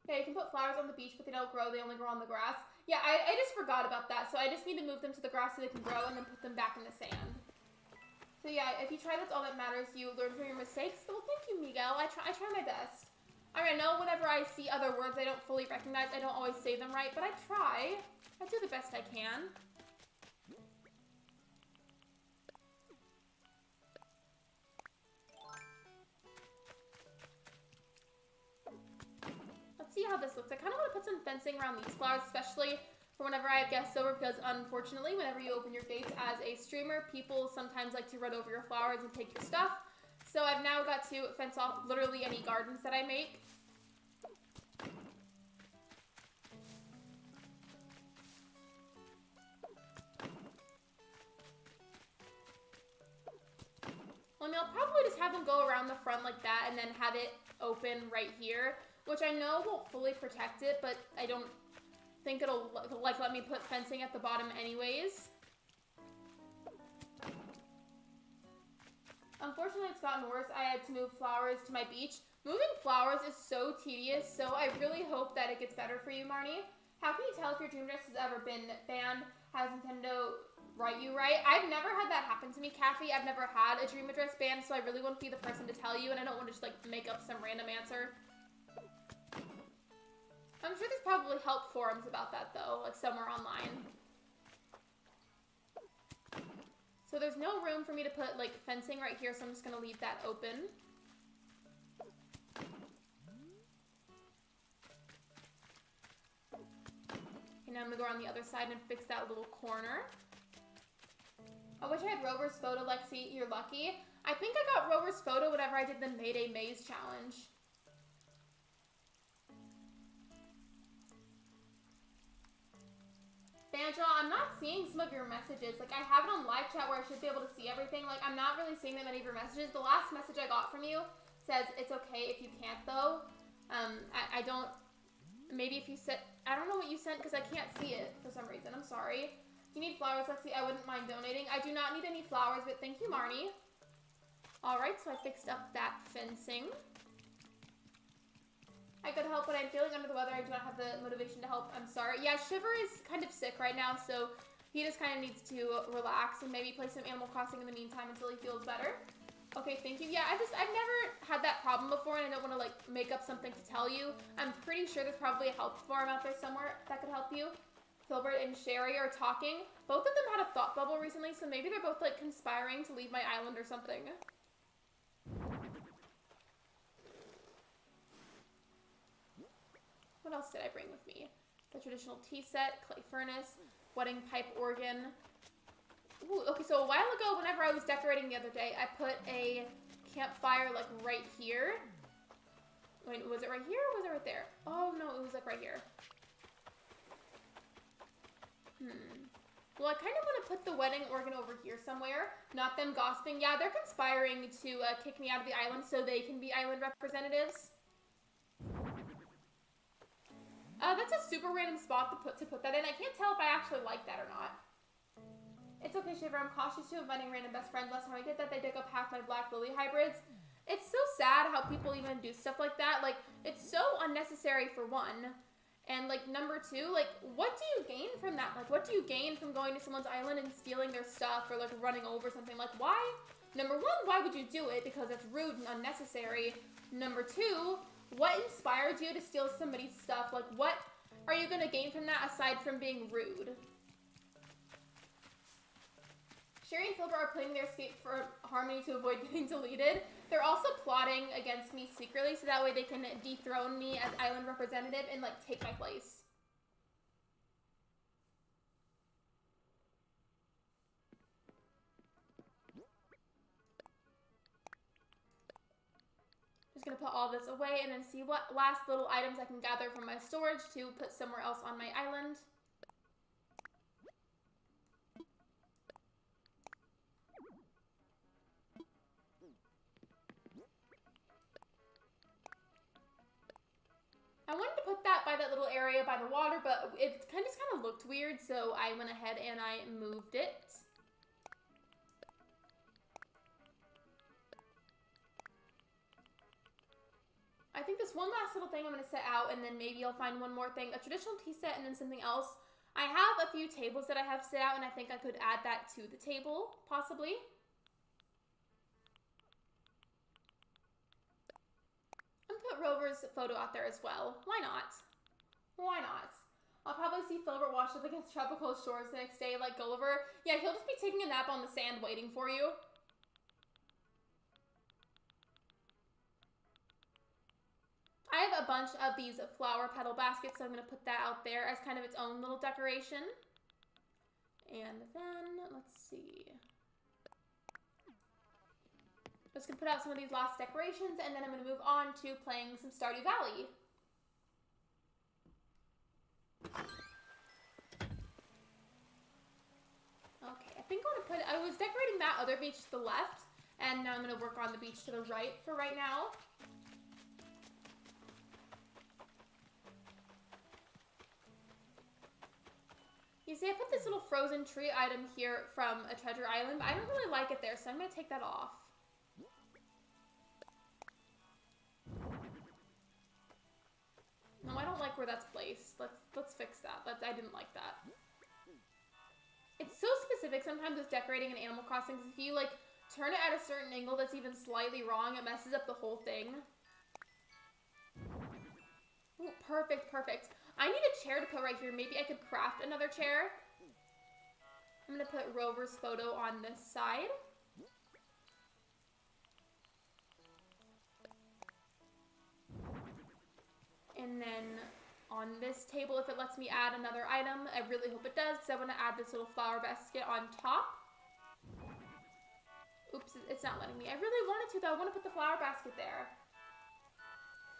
S1: Yeah, you can put flowers on the beach, but they don't grow. They only grow on the grass. Yeah, I just forgot about that, so I just need to move them to the grass so they can grow and then put them back in the sand. So yeah, if you try, that's all that matters. You learn from your mistakes. Well, thank you, Miguel. I try my best. I mean, I know whenever I see other words I don't fully recognize, I don't always say them right, but I try. I do the best I can. Let's see how this looks. I kind of want to put some fencing around these flowers, especially for whenever I have guests over, because unfortunately, whenever you open your gates as a streamer, people sometimes like to run over your flowers and take your stuff. So I've now got to fence off literally any gardens that I make. Well, I mean, I'll probably just have them go around the front like that and then have it open right here, which I know won't fully protect it, but I don't think it'll like let me put fencing at the bottom anyways. Unfortunately, it's gotten worse. I had to move flowers to my beach. Moving flowers is so tedious, so I really hope that it gets better for you, Marnie. How can you tell if your dream address has ever been banned? Has Nintendo write you right? I've never had that happen to me, Kathy. I've never had a dream address banned, so I really wouldn't be the person to tell you, and I don't want to just like make up some random answer. I'm sure there's probably help forums about that though, like somewhere online. So there's no room for me to put like fencing right here, so I'm just gonna leave that open. Okay, now I'm gonna go around the other side and fix that little corner. I wish I had Rover's photo, Lexi. You're lucky. I think I got Rover's photo whenever I did the Mayday Maze challenge. Banjo, I'm not seeing some of your messages. Like, I have it on live chat where I should be able to see everything. Like, I'm not really seeing that many of your messages. The last message I got from you says, it's okay if you can't, though. I don't Maybe if you sent, I don't know what you sent because I can't see it for some reason. I'm sorry. Do you need flowers, Lexi? I wouldn't mind donating. I do not need any flowers, but thank you, Marnie. Alright, so I fixed up that fencing. I could help, but I'm feeling under the weather. I do not have the motivation to help. I'm sorry. Yeah, Shiver is kind of sick right now, so he just kind of needs to relax and maybe play some Animal Crossing in the meantime until he feels better. Okay, thank you. Yeah, I've never had that problem before, and I don't want to, like, make up something to tell you. I'm pretty sure there's probably a help forum out there somewhere that could help you. Filbert and Sherry are talking. Both of them had a thought bubble recently, so maybe they're both, like, conspiring to leave my island or something. What else did I bring with me? The traditional tea set, clay furnace, wedding pipe organ. Ooh, okay, so a while ago, whenever I was decorating the other day, I put a campfire, like, right here. Wait, was it right here or was it right there? Oh, no, it was, like, right here. Well, I kind of want to put the wedding organ over here somewhere. Not them gossiping. Yeah, they're conspiring to kick me out of the island so they can be island representatives. That's a super random spot to put that in. I can't tell if I actually like that or not. It's okay, Shiver. I'm cautious too of inviting random best friends. Last time I did that, they dug up half my black lily hybrids. It's so sad how people even do stuff like that. Like, it's so unnecessary for one. And, like, number two, like, what do you gain from that? Like, what do you gain from going to someone's island and stealing their stuff or, like, running over something? Like, why? Number one, why would you do it? Because it's rude and unnecessary. Number two, what inspired you to steal somebody's stuff? Like, what are you going to gain from that aside from being rude? Sherry and Filbert are planning their escape for Harmony to avoid getting deleted. They're also plotting against me secretly, so that way they can dethrone me as island representative and, like, take my place. Just gonna put all this away and then see what last little items I can gather from my storage to put somewhere else on my island. I wanted to put that by that little area by the water, but it kind of looked weird, so I went ahead and I moved it. I think this one last little thing I'm going to set out, and then maybe I'll find one more thing. A traditional tea set and then something else. I have a few tables that I have set out, and I think I could add that to the table, possibly. Put Rover's photo out there as well. Why not? Why not? I'll probably see Filbert washed up against tropical shores the next day like Gulliver. Yeah, he'll just be taking a nap on the sand waiting for you. I have a bunch of these flower petal baskets, so I'm going to put that out there as kind of its own little decoration. And then, let's see. Just gonna put out some of these last decorations, and then I'm gonna move on to playing some Stardew Valley. Okay, I think I was decorating that other beach to the left, and now I'm gonna work on the beach to the right for right now. You see, I put this little frozen tree item here from a treasure island, but I don't really like it there, so I'm gonna take that off. No, I don't like where that's placed. Let's fix that. I didn't like that. It's so specific sometimes with decorating in Animal Crossing. If you, like, turn it at a certain angle that's even slightly wrong, it messes up the whole thing. Ooh, perfect, perfect. I need a chair to put right here. Maybe I could craft another chair. I'm going to put Rover's photo on this side. And then on this table, if it lets me add another item, I really hope it does, because I want to add this little flower basket on top. Oops, it's not letting me. I really wanted to, though. I want to put the flower basket there.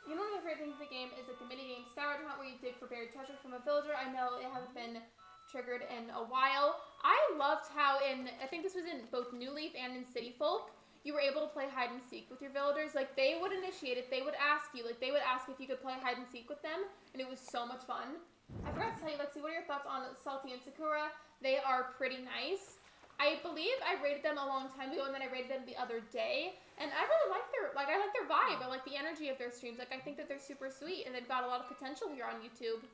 S1: You know, one of my favorite things in the game is like the mini-game Scavenger Hunt, where you dig for buried treasure from a villager. I know it hasn't been triggered in a while. I loved how I think this was in both New Leaf and in City Folk, you were able to play hide and seek with your villagers. Like, they would initiate it. They would ask you. Like, they would ask if you could play hide and seek with them, and it was so much fun. I forgot to tell you, Lexi, what are your thoughts on Salty and Sakura? They are pretty nice. I believe I rated them a long time ago, and then I rated them the other day, and I really like their, I like their vibe. I like the energy of their streams. Like, I think that they're super sweet, and they've got a lot of potential here on YouTube.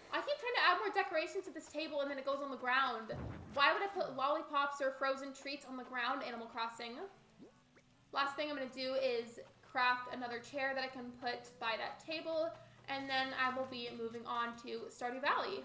S1: I keep trying to add more decoration to this table, and then it goes on the ground. Why would I put lollipops or frozen treats on the ground, Animal Crossing? Last thing I'm going to do is craft another chair that I can put by that table, and then I will be moving on to Stardew Valley.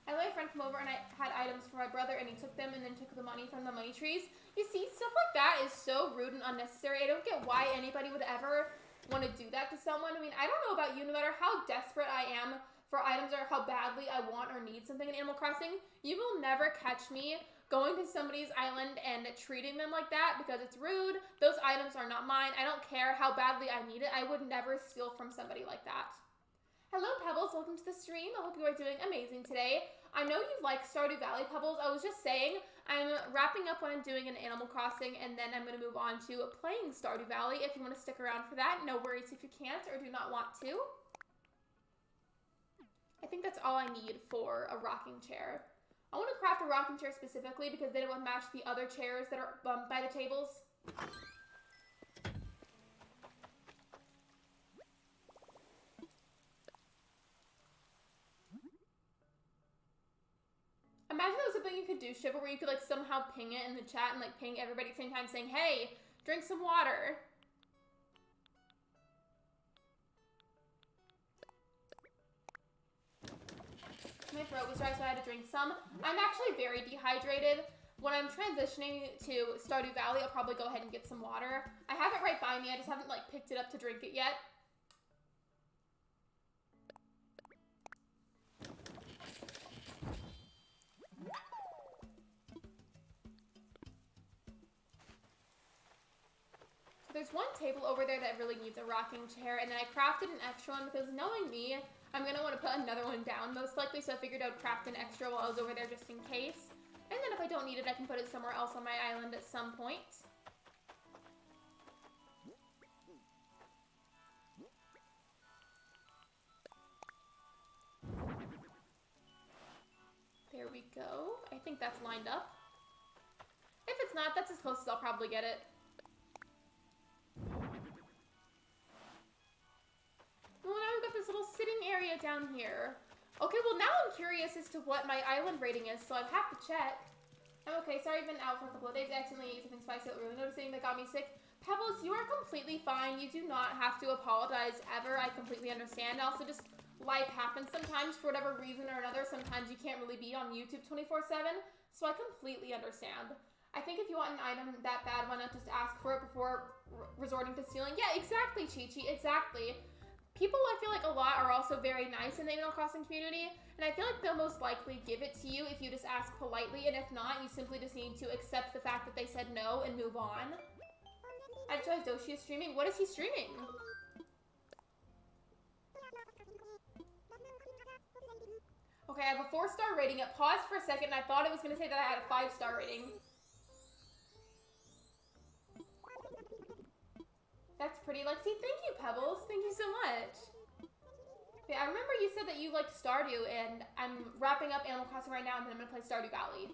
S1: I let a friend come over and I had items for my brother, and he took them and then took the money from the money trees. You see, stuff like that is so rude and unnecessary. I don't get why anybody would ever want to do that to someone. I mean, I don't know about you, no matter how desperate I am for items or how badly I want or need something in Animal Crossing, you will never catch me going to somebody's island and treating them like that because it's rude. Those items are not mine. I don't care how badly I need it. I would never steal from somebody like that. Hello, Pebbles. Welcome to the stream. I hope you are doing amazing today. I know you like Stardew Valley, Pebbles. I was just saying, I'm wrapping up what I'm doing in Animal Crossing, and then I'm going to move on to playing Stardew Valley. If you want to stick around for that, no worries if you can't or do not want to. I think that's all I need for a rocking chair. I want to craft a rocking chair specifically because then it will match the other chairs that are by the tables. Imagine that was something you could do, Shiver, where you could like somehow ping it in the chat and like ping everybody at the same time saying, hey, drink some water. My throat was dry, so I had to drink some. I'm actually very dehydrated. When I'm transitioning to Stardew Valley, I'll probably go ahead and get some water. I have it right by me. I just haven't like picked it up to drink it yet. There's one table over there that really needs a rocking chair, and then I crafted an extra one because knowing me, I'm going to want to put another one down most likely, so I figured I would craft an extra while I was over there just in case. And then if I don't need it, I can put it somewhere else on my island at some point. There we go. I think that's lined up. If it's not, that's as close as I'll probably get it. Well, now we've got this little sitting area down here. Okay, well now I'm curious as to what my island rating is, so I have to check. I'm okay, sorry I've been out for a couple of days. I accidentally ate something spicy that really noticing that got me sick. Pebbles, you are completely fine. You do not have to apologize ever. I completely understand. Also, just life happens sometimes for whatever reason or another. Sometimes you can't really be on YouTube 24/7, so I completely understand. I think if you want an item that bad, why not just ask for it before resorting to stealing? Yeah, exactly, Chi-Chi, exactly. People, I feel like, a lot are also very nice in the Animal Crossing community, and I feel like they'll most likely give it to you if you just ask politely, and if not, you simply just need to accept the fact that they said no and move on. I just realized Doshi is streaming. What is he streaming? Okay, I have a 4-star rating. It paused for a second, and I thought it was going to say that I had a 5-star rating. That's pretty, Lexi. Thank you, Pebbles. Thank you so much. Okay, I remember you said that you liked Stardew, and I'm wrapping up Animal Crossing right now, and then I'm going to play Stardew Valley.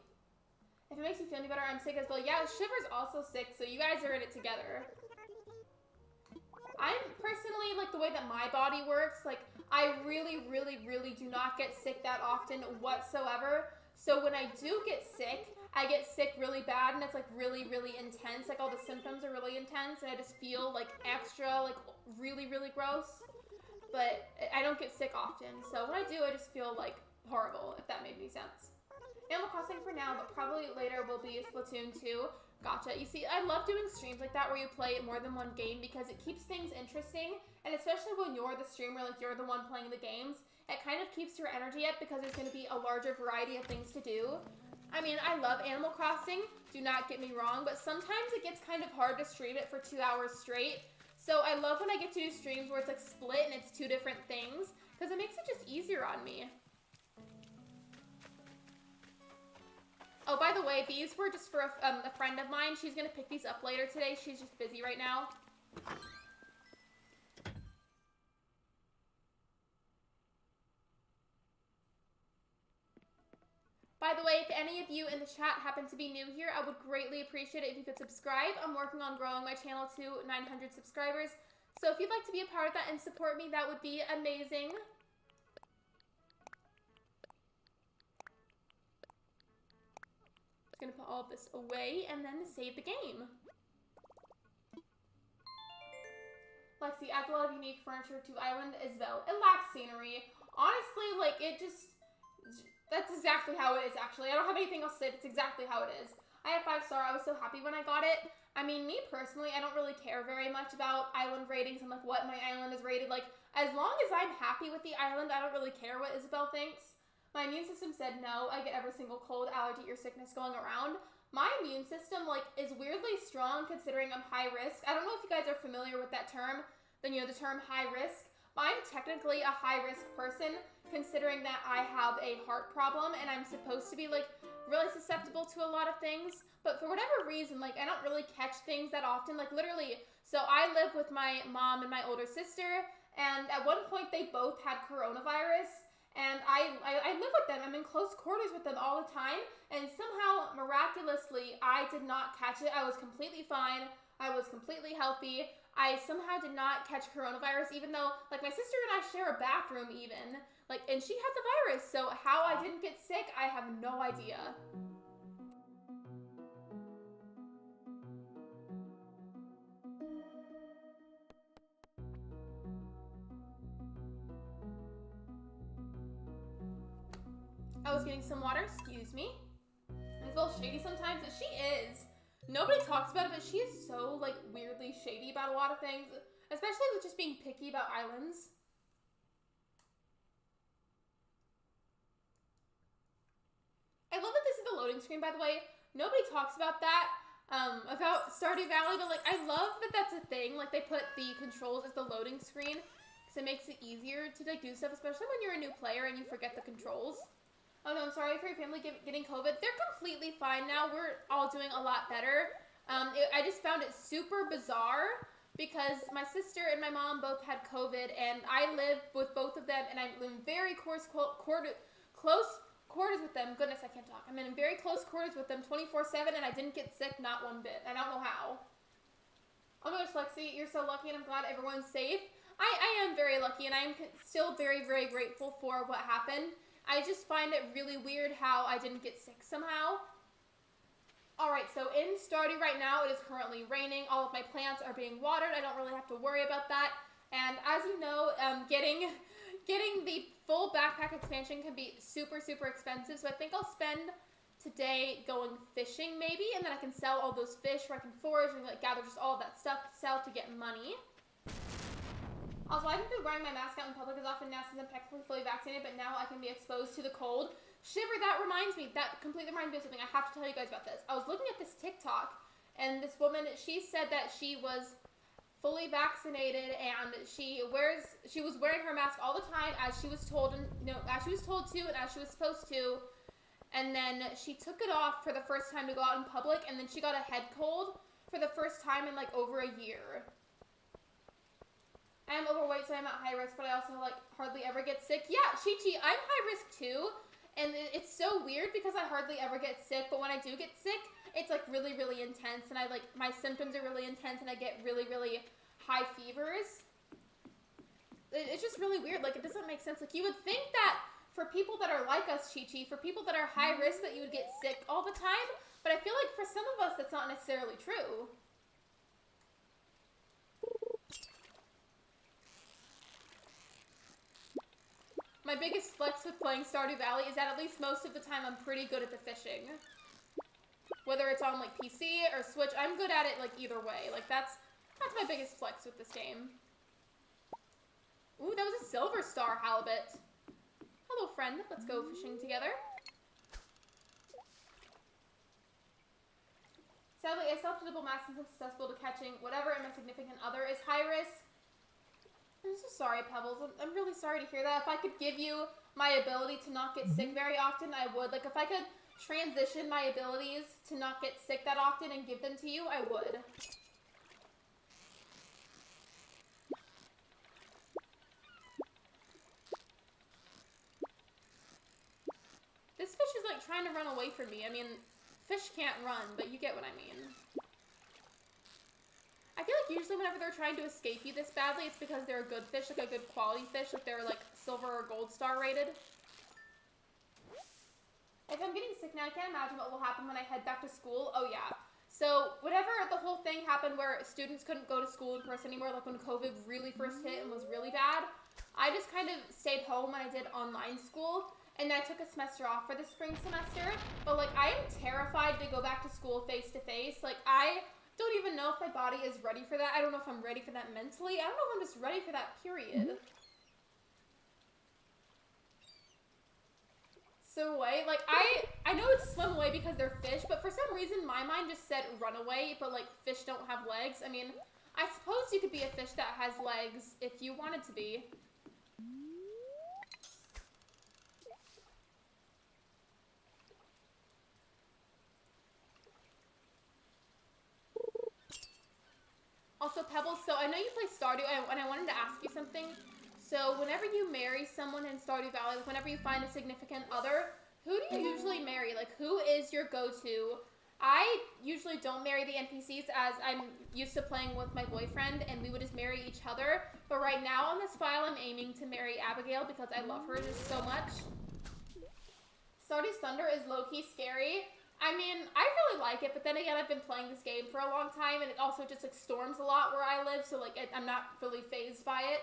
S1: If it makes you feel any better, I'm sick as well. Yeah, Shiver's also sick, so you guys are in it together. I'm personally, like, the way that my body works, like, I really, really, really do not get sick that often whatsoever. So when I do get sick, I get sick really bad, and it's, like, really, really intense. Like, all the symptoms are really intense, and I just feel, like, extra, like, really, really gross. But I don't get sick often, so when I do, I just feel, like, horrible, if that made any sense. Animal Crossing for now, but probably later will be Splatoon 2. Gotcha. You see, I love doing streams like that where you play more than one game because it keeps things interesting, and especially when you're the streamer, like, you're the one playing the games, it kind of keeps your energy up because there's going to be a larger variety of things to do. I mean, I love Animal Crossing, do not get me wrong, but sometimes it gets kind of hard to stream it for 2 hours straight. So I love when I get to do streams where it's like split and it's 2 different things. because it makes it just easier on me. Oh, by the way, these were just for a friend of mine. She's gonna pick these up later today. She's just busy right now. By the way, if any of you in the chat happen to be new here, I would greatly appreciate it if you could subscribe. I'm working on growing my channel to 900 subscribers. So if you'd like to be a part of that and support me, that would be amazing. Just gonna put all of this away and then save the game. Lexi adds a lot of unique furniture to Island as well. It lacks scenery. Honestly, like, it just... That's exactly how it is, actually. I don't have anything else to say. It's exactly how it is. I have 5-star. I was so happy when I got it. I mean, me personally, I don't really care very much about island ratings and, like, what my island is rated. Like, as long as I'm happy with the island, I don't really care what Isabel thinks. My immune system said no. I get every single cold, allergy, or sickness going around. My immune system, like, is weirdly strong considering I'm high risk. I don't know if you guys are familiar with that term, the term high risk. I'm technically a high-risk person, considering that I have a heart problem, and I'm supposed to be, like, really susceptible to a lot of things, but for whatever reason, like, I don't really catch things that often, like, literally, so I live with my mom and my older sister, and at one point, they both had coronavirus, and I live with them. I'm in close quarters with them all the time, and somehow, miraculously, I did not catch it. I was completely fine. I was completely healthy. I somehow did not catch coronavirus, even though, like, my sister and I share a bathroom even, like, and she had the virus, so how I didn't get sick, I have no idea. I was getting some water, excuse me. It's a little shady sometimes, but she is. Nobody talks about it, but she is so, like, weirdly shady about a lot of things, especially with just being picky about islands. I love that this is the loading screen, by the way. Nobody talks about that, about Stardew Valley, but, like, I love that that's a thing. Like, they put the controls as the loading screen, because it makes it easier to, like, do stuff, especially when you're a new player and you forget the controls. Oh no, I'm sorry for your family getting COVID. They're completely fine now. We're all doing a lot better. I just found it super bizarre because my sister and my mom both had COVID, and I live with both of them, and I'm in very close quarters with them. Goodness, I can't talk. I'm in very close quarters with them 24/7, and I didn't get sick, not one bit. I don't know how. Oh my gosh, Lexi, you're so lucky, and I'm glad everyone's safe. I am very lucky, and I am still very, very grateful for what happened. I just find it really weird how I didn't get sick somehow. Alright, so in Stardew right now, it is currently raining. All of my plants are being watered. I don't really have to worry about that. And as you know, getting the full backpack expansion can be super, super expensive. So I think I'll spend today going fishing maybe, and then I can sell all those fish, where I can forage and, like, gather just all of that stuff to sell to get money. Also, I haven't been wearing my mask out in public as often now since I'm technically fully vaccinated, but now I can be exposed to the cold. Shiver, that reminds me. That completely reminds me of something. I have to tell you guys about this. I was looking at this TikTok, and this woman, she said that she was fully vaccinated, and she was wearing her mask all the time as she was told, and as she was told to, and as she was supposed to. And then she took it off for the first time to go out in public, and then she got a head cold for the first time in, like, over a year. I am overweight, so I'm at high risk, but I also, like, hardly ever get sick. Yeah, Chi-Chi, I'm high risk too, and it's so weird because I hardly ever get sick, but when I do get sick, it's, like, really, really intense, and my symptoms are really intense, and I get really, really high fevers. It's just really weird. Like, it doesn't make sense. Like, you would think that for people that are like us, Chi-Chi, for people that are high risk, that you would get sick all the time, but I feel like for some of us, that's not necessarily true. My biggest flex with playing Stardew Valley is that at least most of the time I'm pretty good at the fishing. Whether it's on, like, PC or Switch, I'm good at it, like, either way. Like, that's my biggest flex with this game. Ooh, that was a silver star halibut. Hello, friend. Let's go fishing together. Sadly, I still have to double mask since I'm susceptible to catching whatever, and my significant other is high risk. I'm so sorry, Pebbles. I'm really sorry to hear that. If I could give you my ability to not get sick very often, I would. Like, if I could transition my abilities to not get sick that often and give them to you, I would. This fish is, like, trying to run away from me. I mean, fish can't run, but you get what I mean. I feel like usually whenever they're trying to escape you this badly, it's because they're a good fish, like a good quality fish, like they're, like, silver or gold star rated. If I'm getting sick now, I can't imagine what will happen when I head back to school. Oh, yeah. So, whenever the whole thing happened where students couldn't go to school in person anymore, like when COVID really first hit and was really bad, I just kind of stayed home and I did online school. And I took a semester off for the spring semester. But, like, I am terrified to go back to school face-to-face. Like, I don't even know if my body is ready for that. I don't know if I'm ready for that mentally. I don't know if I'm just ready for that, period. So away, like, I know it's swim away because they're fish, but for some reason my mind just said run away, but, like, fish don't have legs. I mean, I suppose you could be a fish that has legs if you wanted to be. Also, Pebbles, so I know you play Stardew, and I wanted to ask you something. So, whenever you marry someone in Stardew Valley, like whenever you find a significant other, who do you usually marry? Like, who is your go-to? I usually don't marry the NPCs as I'm used to playing with my boyfriend, and we would just marry each other. But right now on this file, I'm aiming to marry Abigail because I love her just so much. Stardew's Thunder is low-key scary. I mean, I really like it, but then again, I've been playing this game for a long time, and it also just, like, storms a lot where I live, so, like, I'm not really fazed by it.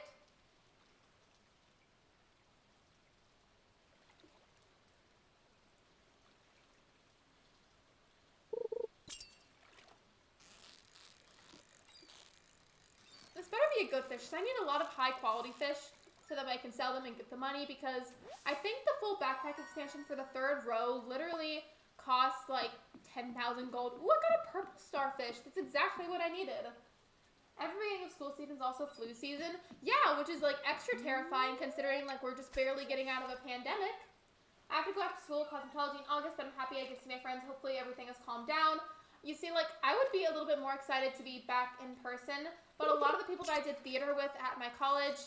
S1: This better be a good fish, so I need a lot of high-quality fish so that I can sell them and get the money, because I think the full backpack expansion for the third row literally costs, like, 10,000 gold. Ooh, I got a purple starfish. That's exactly what I needed. Every beginning of school season is also flu season. Yeah, which is, like, extra terrifying considering, like, we're just barely getting out of a pandemic. I have to go back to school, cosmetology in August, but I'm happy I get to see my friends. Hopefully everything has calmed down. You see, like, I would be a little bit more excited to be back in person, but a lot of the people that I did theater with at my college,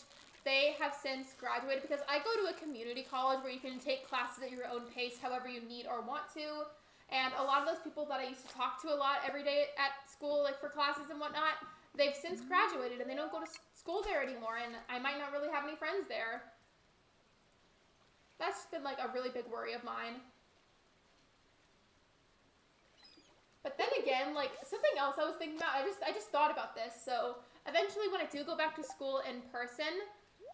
S1: they have since graduated because I go to a community college where you can take classes at your own pace however you need or want to. And a lot of those people that I used to talk to a lot every day at school, like for classes and whatnot, they've since graduated and they don't go to school there anymore, and I might not really have any friends there. That's been like a really big worry of mine. But then again, like something else I was thinking about, I just thought about this. So eventually when I do go back to school in person,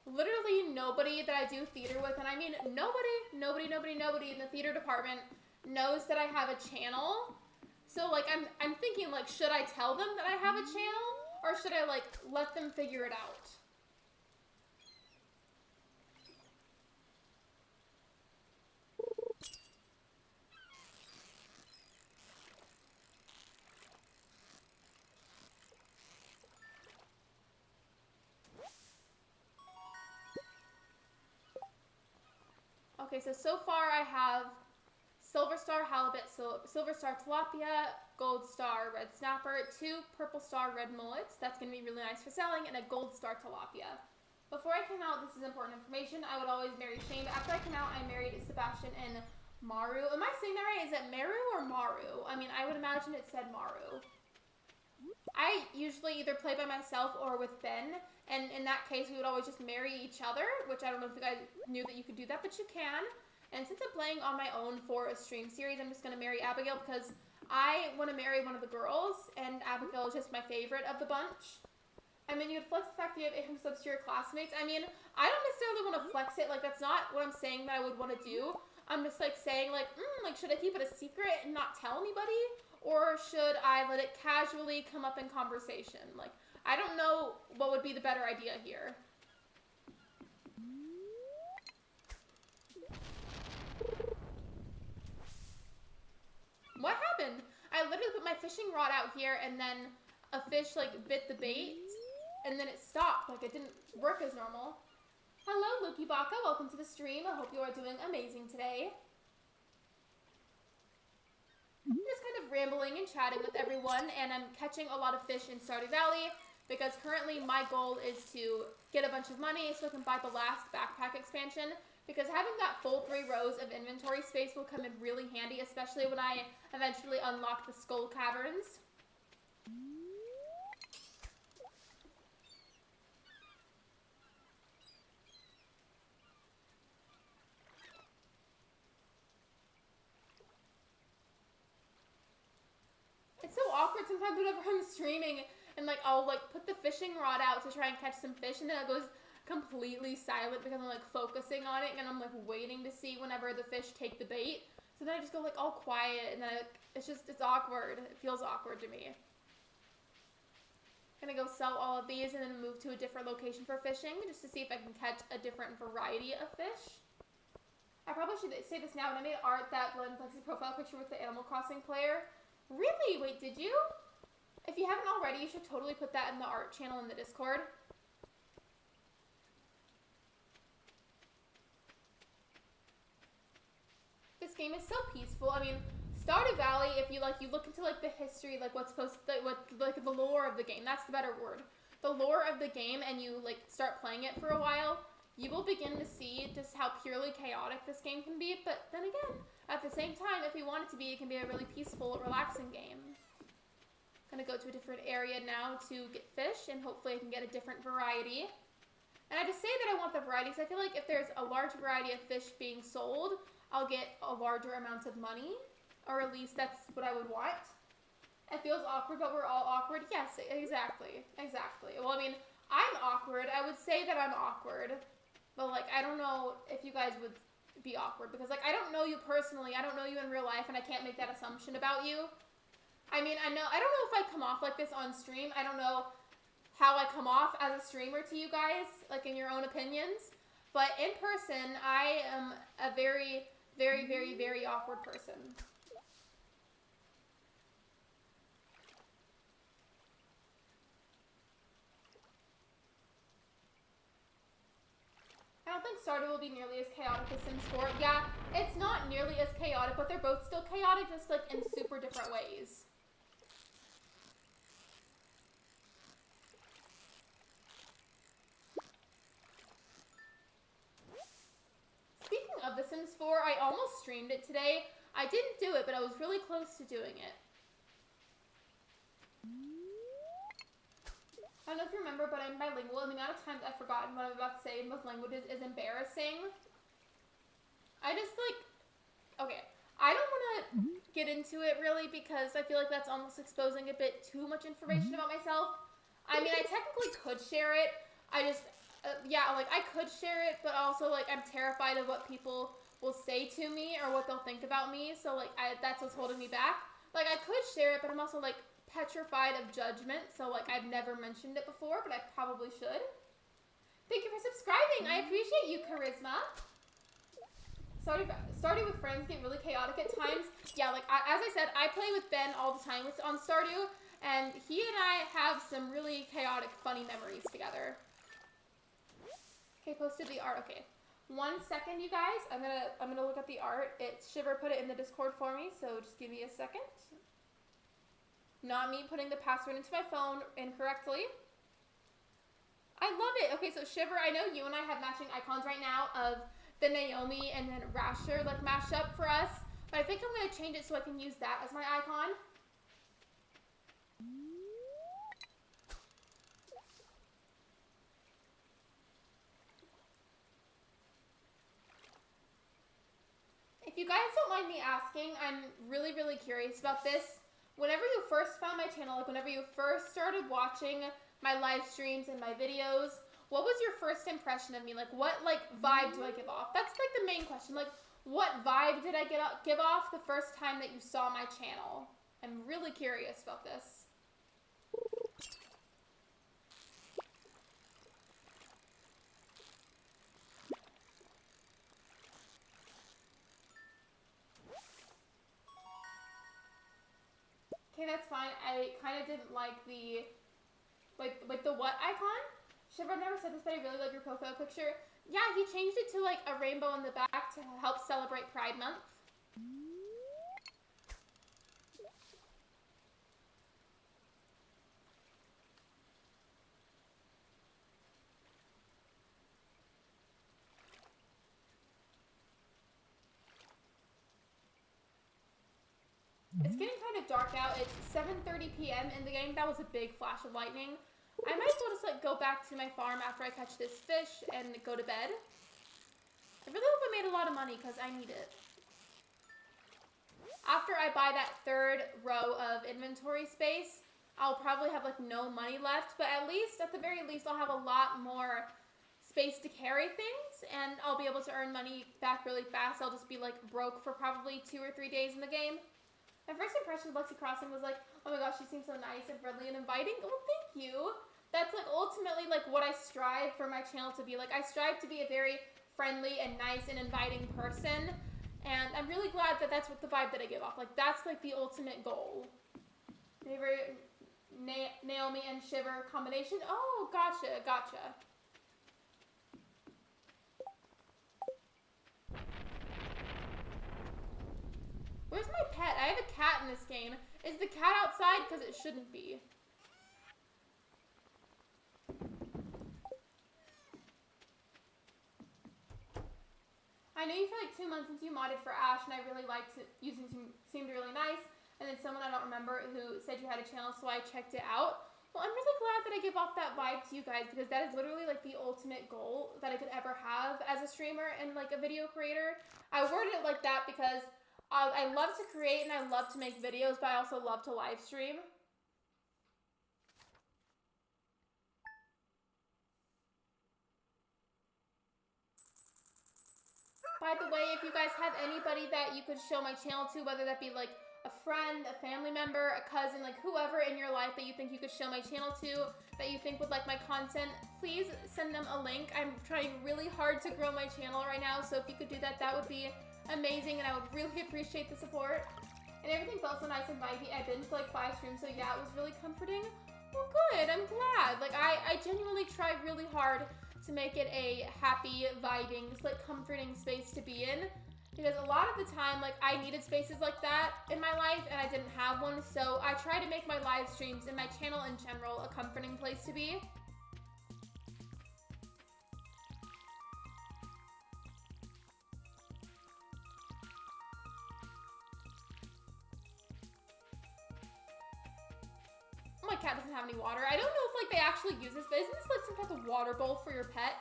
S1: literally nobody that I do theater with, and I mean nobody in the theater department knows that I have a channel. So like I'm thinking, like, should I tell them that I have a channel or should I like let them figure it out? Okay, so far I have Silver Star Halibut, Silver Star Tilapia, Gold Star Red Snapper, 2 Purple Star Red Mullets, that's going to be really nice for selling, and a Gold Star Tilapia. Before I came out, this is important information, I would always marry Shane, but after I came out, I married Sebastian and Maru. Am I saying that right? Is it Meru or Maru? I mean, I would imagine it said Maru. I usually either play by myself or with Ben, and in that case, we would always just marry each other, which I don't know if you guys knew that you could do that, but you can. And since I'm playing on my own for a stream series, I'm just going to marry Abigail because I want to marry one of the girls, and Abigail is just my favorite of the bunch. I mean, you would flex the fact that you have 800 subs to your classmates. I mean, I don't necessarily want to flex it. Like, that's not what I'm saying that I would want to do. I'm just, like, saying, like, should I keep it a secret and not tell anybody? Or should I let it casually come up in conversation? Like, I don't know what would be the better idea here. What happened? I literally put my fishing rod out here and then a fish, like, bit the bait. and then it stopped. Like, it didn't work as normal. Hello, Luki Baka. Welcome to the stream. I hope you are doing amazing today. I'm just kind of rambling and chatting with everyone, and I'm catching a lot of fish in Stardew Valley because currently my goal is to get a bunch of money so I can buy the last backpack expansion, because having that full 3 rows of inventory space will come in really handy, especially when I eventually unlock the Skull Caverns. It's so awkward sometimes whenever I'm streaming and like I'll like put the fishing rod out to try and catch some fish, and then it goes completely silent because I'm like focusing on it and I'm like waiting to see whenever the fish take the bait. So then I just go like all quiet, and then it's awkward. It feels awkward to me. I'm gonna go sell all of these and then move to a different location for fishing just to see if I can catch a different variety of fish. I probably should say this now, when I made art that blends Lexi's profile picture with the Animal Crossing player. Really? Wait, did you? If you haven't already, you should totally put that in the art channel in the Discord. This game is so peaceful. I mean, Stardew Valley, if you like, you look into like the history, like what's supposed to, like the lore of the game. That's the better word. The lore of the game, and you like start playing it for a while, you will begin to see just how purely chaotic this game can be. But then again, at the same time, if you want it to be, it can be a really peaceful, relaxing game. I'm gonna go to a different area now to get fish, and hopefully I can get a different variety. And I just say that I want the varieties. I feel like if there's a large variety of fish being sold, I'll get a larger amount of money, or at least that's what I would want. It feels awkward, but we're all awkward. Yes, exactly, exactly. Well, I mean, I'm awkward. I would say that I'm awkward, but like, I don't know if you guys would be awkward, because like, I don't know you personally. I don't know you in real life, and I can't make that assumption about you. I mean, I don't know if I come off like this on stream. I don't know how I come off as a streamer to you guys, like in your own opinions. But in person, I am a very, very, very, very awkward person. I don't think Stardew will be nearly as chaotic as Sims 4. Yeah, it's not nearly as chaotic, but they're both still chaotic, just like in super different ways. Speaking of The Sims 4, I almost streamed it today. I didn't do it, but I was really close to doing it. I don't know if you remember, but I'm bilingual, and the amount of times I've forgotten what I'm about to say in both languages is embarrassing. I just, like, okay, I don't want to get into it, really, because I feel like that's almost exposing a bit too much information about myself. I mean, I technically could share it. I just, yeah, like, I could share it, but also, like, I'm terrified of what people will say to me or what they'll think about me, so, like, that's what's holding me back. Like, I could share it, but I'm also, like, petrified of judgment, so like I've never mentioned it before, but I probably should. Thank you for subscribing. I appreciate you, Charisma. Stardew with friends get really chaotic at times. Yeah, like as I said, I play with Ben all the time on Stardew, and he and I have some really chaotic, funny memories together. Okay, posted the art. Okay, 1 second, you guys. I'm gonna look at the art. Shiver put it in the Discord for me, so just give me a second. Not me putting the password into my phone incorrectly. I love it. Okay, so Shiver, I know you and I have matching icons right now of the Naomi and then Rasher like mashup for us, but I think I'm going to change it so I can use that as my icon. If you guys don't mind me asking, I'm really, really curious about this. Whenever you first found my channel, like whenever you first started watching my live streams and my videos, what was your first impression of me? Like, what, like, vibe do I give off? That's, like, the main question. Like, what vibe did I give off the first time that you saw my channel? I'm really curious about this. Okay, that's fine. I kind of didn't like the Like the what icon? Shiver, I've never said this, but I really love your profile picture. Yeah, he changed it to like a rainbow in the back to help celebrate Pride Month. It's getting kind of dark out. It's 7:30 p.m. in the game. That was a big flash of lightning. I might as well just like go back to my farm after I catch this fish and go to bed. I really hope I made a lot of money because I need it. After I buy that third row of inventory space, I'll probably have like no money left, but at the very least, I'll have a lot more space to carry things and I'll be able to earn money back really fast. I'll just be like broke for probably 2 or 3 days in the game. My first impression of Lexi Crossing was like, oh my gosh, she seems so nice and friendly and inviting. Well, thank you. That's like ultimately like what I strive for my channel to be. Like I strive to be a very friendly and nice and inviting person. And I'm really glad that that's what the vibe that I give off. Like that's like the ultimate goal. Favorite Naomi and Shiver combination. Oh, gotcha. Where's my pet? I have a cat in this game. Is the cat outside? Because it shouldn't be. I know you for like 2 months since you modded for Ash, and I really liked it. You seemed really nice. And then someone I don't remember who said you had a channel, so I checked it out. Well, I'm really glad that I give off that vibe to you guys, because that is literally like the ultimate goal that I could ever have as a streamer and like a video creator. I worded it like that because I love to create and I love to make videos, but I also love to live stream. By the way, if you guys have anybody that you could show my channel to, whether that be like a friend, a family member, a cousin, like whoever in your life that you think you could show my channel to, that you think would like my content, please send them a link. I'm trying really hard to grow my channel right now, so if you could do that, that would be amazing, and I would really appreciate the support. And everything felt so nice and vibey. I've been to like 5 streams, so yeah, it was really comforting. Well, good, I'm glad. Like, I genuinely tried really hard to make it a happy, vibing, just like comforting space to be in. Because a lot of the time, like, I needed spaces like that in my life, and I didn't have one, so I try to make my live streams and my channel in general a comforting place to be. My cat doesn't have any water. I don't know if like they actually use this, but isn't this like some type of water bowl for your pet?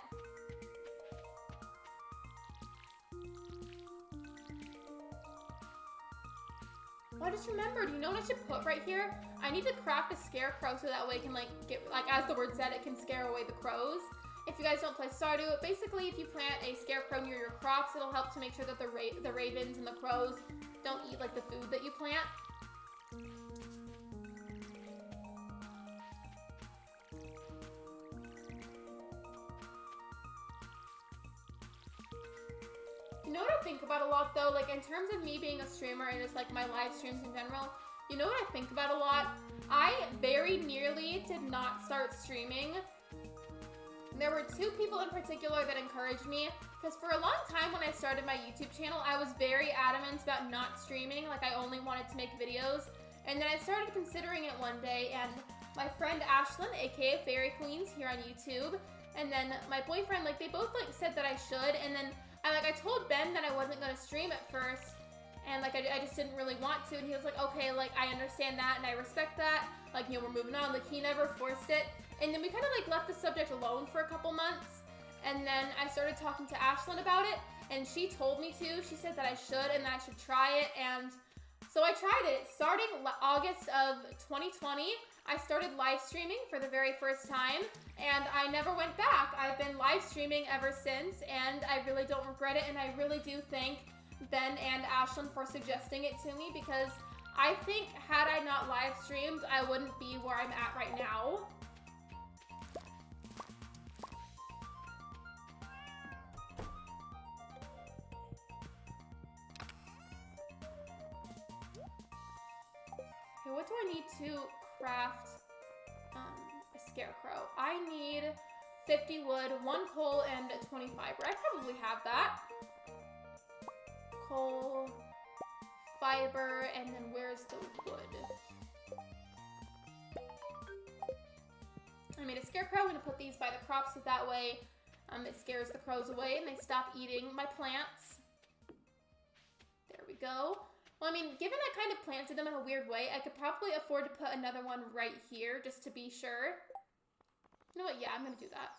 S1: Oh, I just remembered. You know what I should put right here? I need to craft a scarecrow so that way it can like get, like as the word said, it can scare away the crows. If you guys don't play Stardew, basically if you plant a scarecrow near your crops, it'll help to make sure that the ravens and the crows don't eat like the food that you plant. You know what I think about a lot though, like in terms of me being a streamer and just like my live streams in general, you know what I think about a lot? I very nearly did not start streaming. There were 2 people in particular that encouraged me, because for a long time when I started my YouTube channel, I was very adamant about not streaming, like I only wanted to make videos. And then I started considering it one day, and my friend Ashlyn, aka Fairy Queens here on YouTube, and then my boyfriend, like they both like said that I should, and then I told Ben that I wasn't gonna stream at first, and like I just didn't really want to, and he was like, okay, like I understand that and I respect that, like, you know, we're moving on. Like he never forced it, and then we kind of like left the subject alone for a couple months, and then I started talking to Ashlyn about it, and she told me to. She said that I should and that I should try it, and so I tried it. Starting August of 2020, I started live streaming for the very first time, and I never went back. I've been live streaming ever since, and I really don't regret it, and I really do thank Ben and Ashlyn for suggesting it to me, because I think had I not live streamed, I wouldn't be where I'm at right now. Okay, what do I need to craft a scarecrow? scarecrow. I need 50 wood, 1 coal, and 20 fiber. I probably have that. Coal, fiber, and then where's the wood? I made a scarecrow. I'm gonna put these by the crops so that way it scares the crows away and they stop eating my plants. There we go. Well, I mean, given I kind of planted them in a weird way, I could probably afford to put another one right here just to be sure. You know what? Yeah, I'm gonna do that.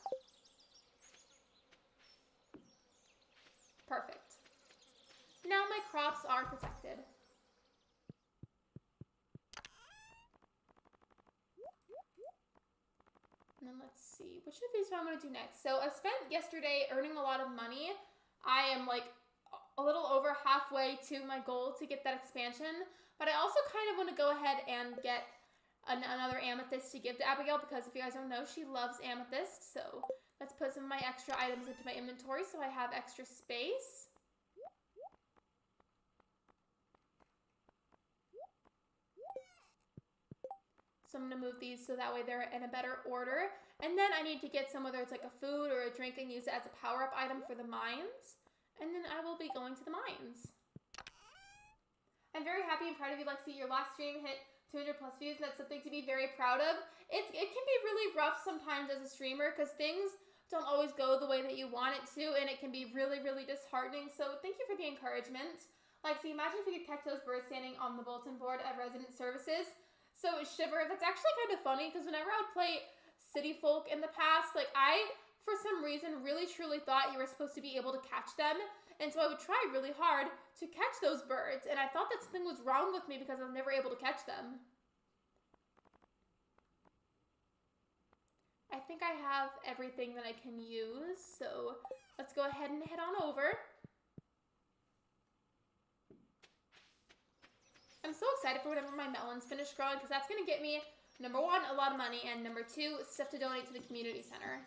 S1: Perfect. Now my crops are protected. And then let's see, which of these do I want to do next? So I spent yesterday earning a lot of money. I am like a little over halfway to my goal to get that expansion, but I also kind of want to go ahead and get another amethyst to give to Abigail because if you guys don't know, she loves amethyst. So let's put some of my extra items into my inventory so I have extra space. So I'm going to move these so that way they're in a better order. And then I need to get some, whether it's like a food or a drink, and use it as a power-up item for the mines. And then I will be going to the mines. I'm very happy and proud of you, Lexi. Your last stream hit 200 plus views, and that's something to be very proud of. It can be really rough sometimes as a streamer because things don't always go the way that you want it to, and it can be really, really disheartening. So thank you for the encouragement. Lexi, imagine if you could catch those birds standing on the bulletin board at resident services. So Shiver, that's actually kind of funny because whenever I would play City Folk in the past, like I, for some reason, really truly thought you were supposed to be able to catch them. And so I would try really hard to catch those birds. And I thought that something was wrong with me because I was never able to catch them. I think I have everything that I can use. So let's go ahead and head on over. I'm so excited for whenever my melons finish growing because that's going to get me, number one, a lot of money, and number two, stuff to donate to the community center.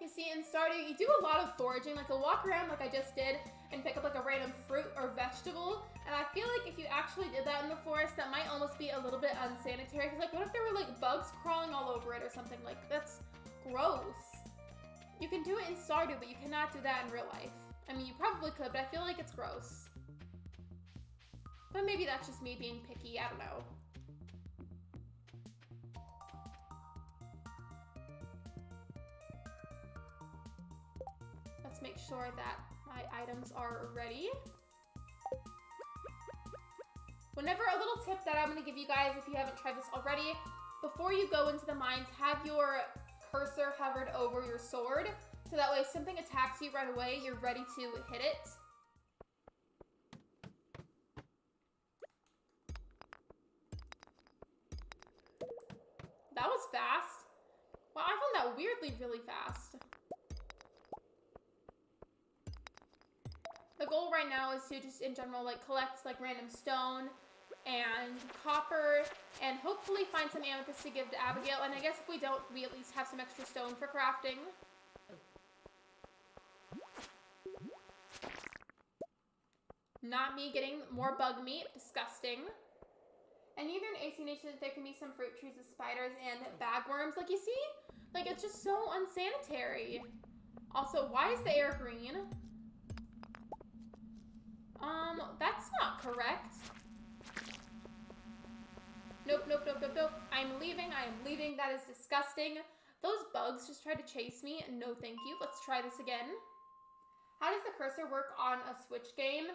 S1: You see, in Stardew, you do a lot of foraging. Like, you'll walk around like I just did and pick up like a random fruit or vegetable. And I feel like if you actually did that in the forest, that might almost be a little bit unsanitary. Because, like, what if there were, like, bugs crawling all over it or something? Like, that's gross. You can do it in Stardew, but you cannot do that in real life. I mean, you probably could, but I feel like it's gross. But maybe that's just me being picky. I don't know. Let's make sure that my items are ready. Whenever, a little tip that I'm going to give you guys if you haven't tried this already, before you go into the mines, have your cursor hovered over your sword, so that way if something attacks you right away, you're ready to hit it. That was fast. Wow, I found that weirdly really fast. The goal right now is to just, in general, like, collect, like, random stone and copper and hopefully find some amethyst to give to Abigail. And I guess if we don't, we at least have some extra stone for crafting. Not me getting more bug meat. Disgusting. And even in AC Nation, there can be some fruit trees with spiders and bagworms. Like, you see? Like, it's just so unsanitary. Also, why is the air green? That's not correct. Nope, nope, nope, nope, nope. I'm leaving. I am leaving. That is disgusting. Those bugs just tried to chase me. No, thank you. Let's try this again. How does the cursor work on a Switch game?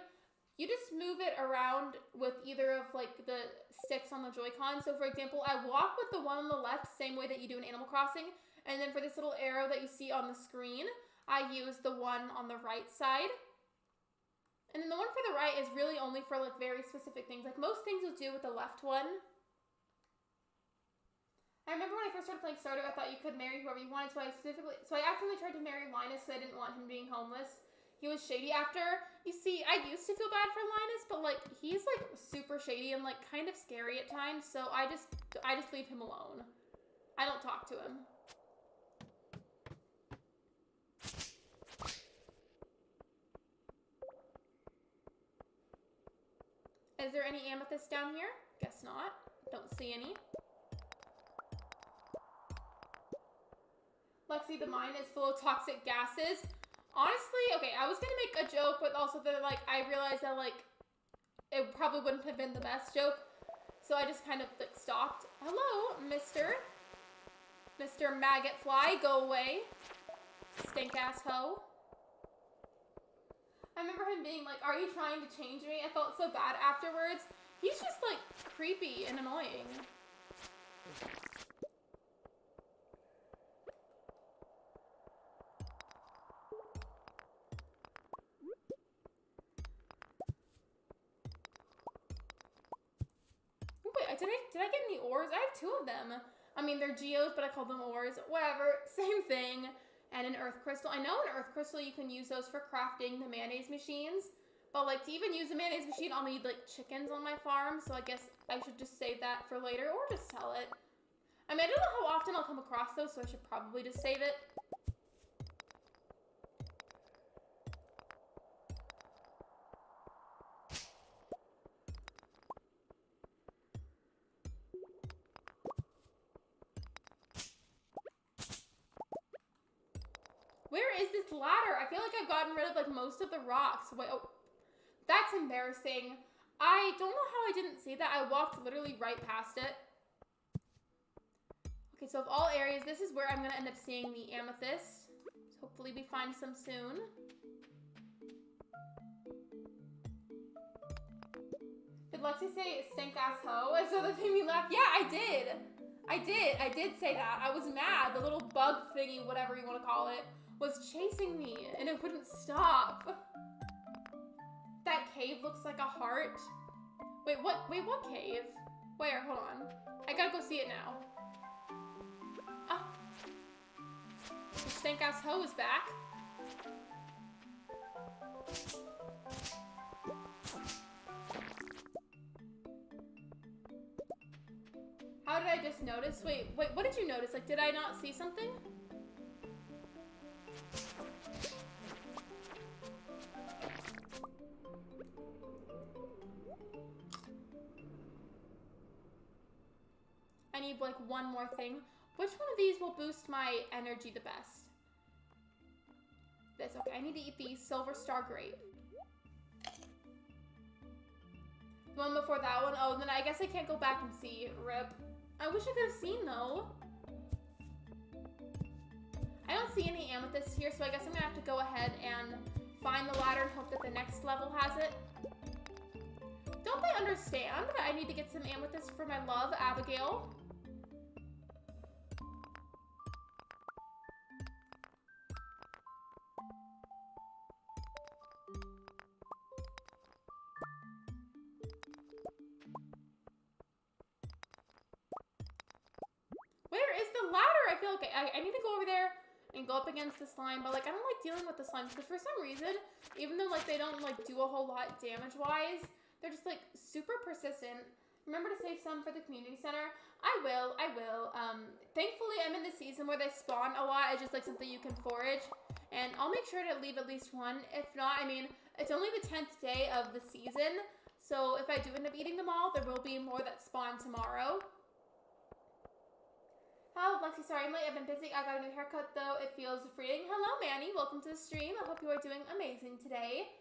S1: You just move it around with either of, like, the sticks on the Joy-Con. So, for example, I walk with the one on the left, same way that you do in Animal Crossing. And then for this little arrow that you see on the screen, I use the one on the right side. And then the one for the right is really only for, like, very specific things. Like, most things you'll do with the left one. I remember when I first started playing Stardew, I thought you could marry whoever you wanted, so I accidentally tried to marry Linus because I didn't want him being homeless. He was shady after. You see, I used to feel bad for Linus, but, like, he's, like, super shady and, like, kind of scary at times, so I just leave him alone. I don't talk to him. Is there any amethyst down here? Guess not. Don't see any. Lexi, the mine is full of toxic gases. Honestly, okay, I was gonna make a joke, but also that, like, I realized that, like, it probably wouldn't have been the best joke. So I just kind of, like, stopped. Hello, Mr. Maggot Fly, go away. Stink-ass hoe. I remember him being like, are you trying to change me? I felt so bad afterwards. He's just, like, creepy and annoying. Ooh, wait, did I get any ores? I have 2 of them. I mean, they're geodes, but I call them ores. Whatever, same thing. And an earth crystal. I know an earth crystal, you can use those for crafting the mayonnaise machines. But, like, to even use a mayonnaise machine, I'll need, like, chickens on my farm. So I guess I should just save that for later or just sell it. I mean, I don't know how often I'll come across those, so I should probably just save it. Where is this ladder? I feel like I've gotten rid of, like, most of the rocks. Wait, oh, that's embarrassing. I don't know how I didn't see that. I walked literally right past it. Okay, so of all areas, this is where I'm going to end up seeing the amethyst. So hopefully we find some soon. Did Lexi say stink-ass hoe? So that made me laugh. Yeah, I did. I did say that. I was mad. The little bug thingy, whatever you want to call it, was chasing me, and it wouldn't stop. That cave looks like a heart. Wait, what cave? Where? Hold on. I gotta go see it now. Ah. The stink-ass hoe is back. How did I just notice? Wait, what did you notice? Like, did I not see something? I need, like, one more thing. Which one of these will boost my energy the best? This, okay. I need to eat the Silver Star Grape. The one before that one? Oh, then I guess I can't go back and see. Rip. I wish I could have seen, though. I don't see any amethysts here, so I guess I'm gonna have to go ahead and find the ladder and hope that the next level has it. Don't they understand that I need to get some amethyst for my love, Abigail? Where is the ladder? I feel like I need to go over there and go up against the slime, but, like, I don't like dealing with the slimes because for some reason, even though, like, they don't, like, do a whole lot damage-wise, they're just, like, super persistent. Remember to save some for the community center? I will. Thankfully, I'm in the season where they spawn a lot. It's just, like, something you can forage, and I'll make sure to leave at least one. If not, I mean, it's only the 10th day of the season, so if I do end up eating them all, there will be more that spawn tomorrow. Oh, Lexi, sorry I'm late. I've been busy. I got a new haircut, though. It feels freeing. Hello, Manny. Welcome to the stream. I hope you are doing amazing today.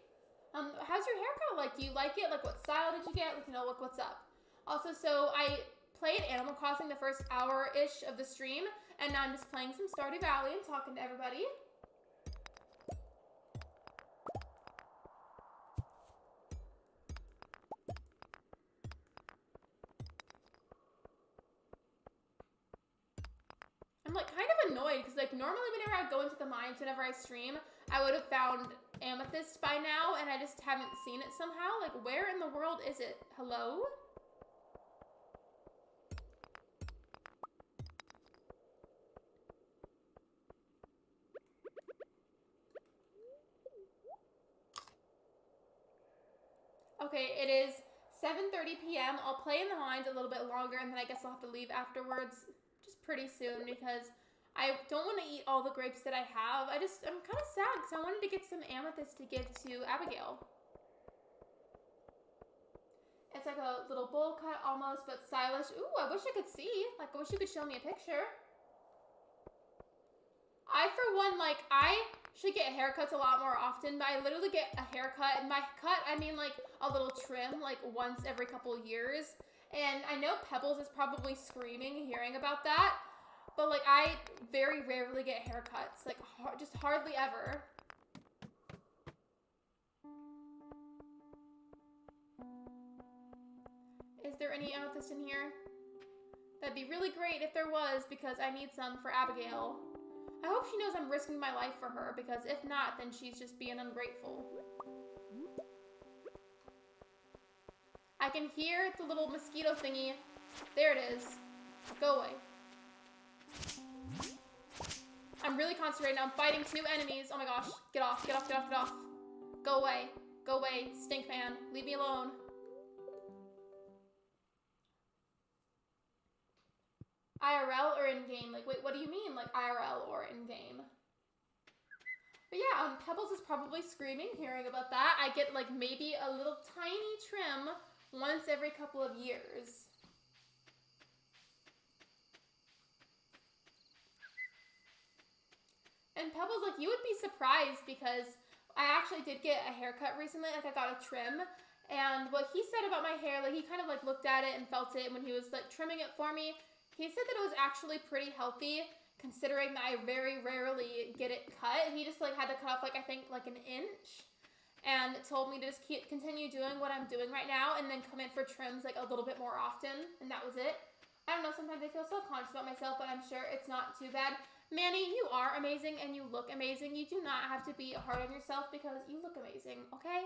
S1: How's your haircut like? Do you like it? Like, what style did you get? Like, you know, what's up? Also, so I played Animal Crossing the first hour-ish of the stream, and now I'm just playing some Stardew Valley and talking to everybody. I'm, like, kind of annoyed because, like, normally whenever I go into the mines, whenever I stream, I would have found amethyst by now, and I just haven't seen it somehow. Like, where in the world is it? Hello? Okay, it is 7:30 p.m. I'll play in the mines a little bit longer, and then I guess I'll have to leave afterwards just pretty soon because I don't want to eat all the grapes that I have. I'm kind of sad because I wanted to get some amethyst to give to Abigail. It's like a little bowl cut almost, but stylish. Ooh, I wish I could see. Like, I wish you could show me a picture. I, for one, like, I should get haircuts a lot more often, but I literally get a haircut. And by cut, I mean, like, a little trim, like, once every couple of years. And I know Pebbles is probably screaming hearing about that, but, like, I very rarely get haircuts. Like, just hardly ever. Is there any amethyst in here? That'd be really great if there was, because I need some for Abigail. I hope she knows I'm risking my life for her, because if not, then she's just being ungrateful. I can hear the little mosquito thingy. There it is. Go away. I'm really concentrated now. I'm fighting 2 enemies. Oh my gosh. Get off, get off, get off, get off. Go away. Go away, stink man. Leave me alone. IRL or in-game? Like, wait, what do you mean, like, IRL or in-game? But yeah, Pebbles is probably screaming hearing about that. I get, like, maybe a little tiny trim once every couple of years. And Pebbles, like, you would be surprised because I actually did get a haircut recently. Like, I got a trim. And what he said about my hair, like, he kind of, like, looked at it and felt it when he was, like, trimming it for me. He said that it was actually pretty healthy, considering that I very rarely get it cut. He just, like, had to cut off, like, I think, like, 1 inch. And told me to just continue doing what I'm doing right now and then come in for trims, like, a little bit more often. And that was it. I don't know, sometimes I feel self-conscious about myself, but I'm sure it's not too bad. Manny, you are amazing and you look amazing. You do not have to be hard on yourself because you look amazing, okay?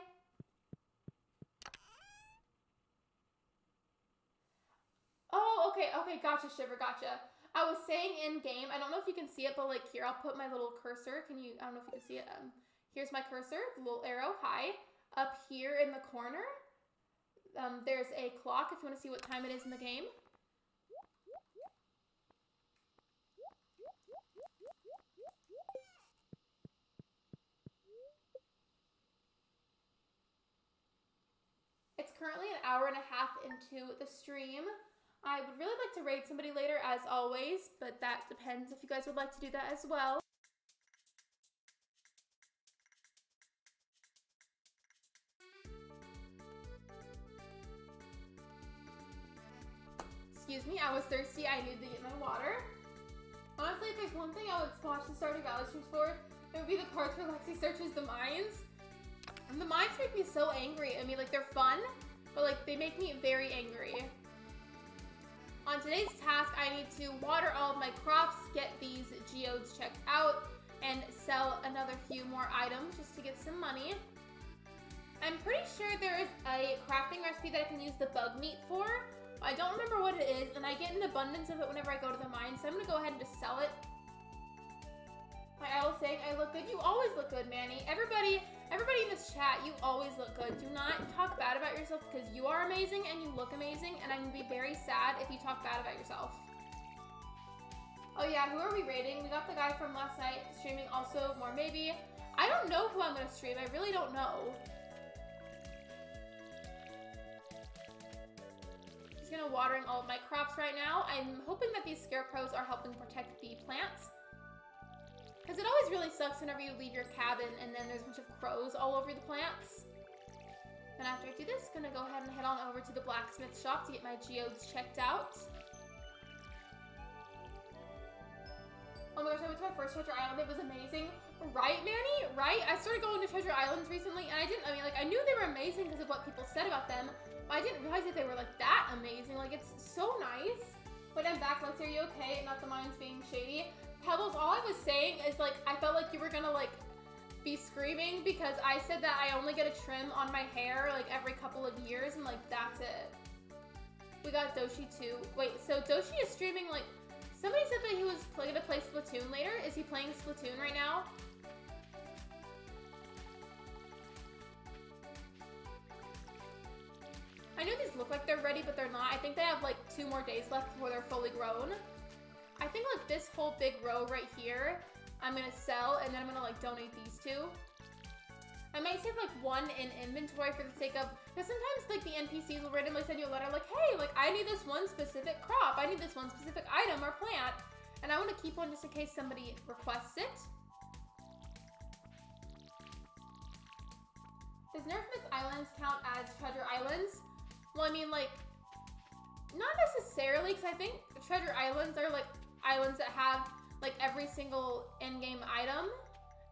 S1: Oh, okay, gotcha, Shiver, gotcha. I was saying in-game, I don't know if you can see it, but, like, here, I'll put my little cursor. I don't know if you can see it. Here's my cursor, the little arrow, hi. Up here in the corner, there's a clock if you want to see what time it is in the game. It's currently 1.5 hours into the stream. I would really like to raid somebody later, as always, but that depends if you guys would like to do that as well. Excuse me, I was thirsty. I needed to get my water. Honestly, if there's one thing I would watch the Stardew Valley streams for, it would be the parts where Lexi searches the mines. And the mines make me so angry. I mean, like, they're fun, but, like, they make me very angry. On today's task, I need to water all of my crops, get these geodes checked out, and sell another few more items just to get some money. I'm pretty sure there is a crafting recipe that I can use the bug meat for. I don't remember what it is, and I get an abundance of it whenever I go to the mine, so I'm going to go ahead and just sell it. Like I was saying, I look good. You always look good, Manny. Everybody in this chat, you always look good. Do not talk bad about yourself because you are amazing and you look amazing, and I'm going to be very sad if you talk bad about yourself. Oh yeah, who are we raiding? We got the guy from last night streaming also, more maybe. I don't know who I'm going to stream. I really don't know. Just going to watering all of my crops right now. I'm hoping that these scarecrows are helping protect the plants. Because it always really sucks whenever you leave your cabin and then there's a bunch of crows all over the plants. And after I do this, I'm going to go ahead and head on over to the blacksmith shop to get my geodes checked out. Oh my gosh, I went to my first treasure island. It was amazing. Right, Manny? Right? I started going to treasure islands recently and I knew they were amazing because of what people said about them. But I didn't realize that they were like that amazing. Like, it's so nice. But I'm back. Lexi, are you okay? Not the mines being shady. Pebbles, all I was saying is, like, I felt like you were gonna, like, be screaming because I said that I only get a trim on my hair, like, every couple of years, and, like, that's it. We got Doshi, too. Wait, so Doshi is streaming, like, somebody said that he was gonna play Splatoon later. Is he playing Splatoon right now? I know these look like they're ready, but they're not. I think they have, like, 2 more days left before they're fully grown. I think, like, this whole big row right here, I'm gonna sell, and then I'm gonna, like, donate these two. I might save, like, 1 in inventory for the sake of, because sometimes, like, the NPCs will randomly send you a letter like, hey, like, I need this one specific crop. I need this one specific item or plant. And I want to keep one just in case somebody requests it. Does Nerf Myth Islands count as treasure islands? Well, I mean, like, not necessarily, because I think treasure islands are, like, islands that have, like, every single in-game item.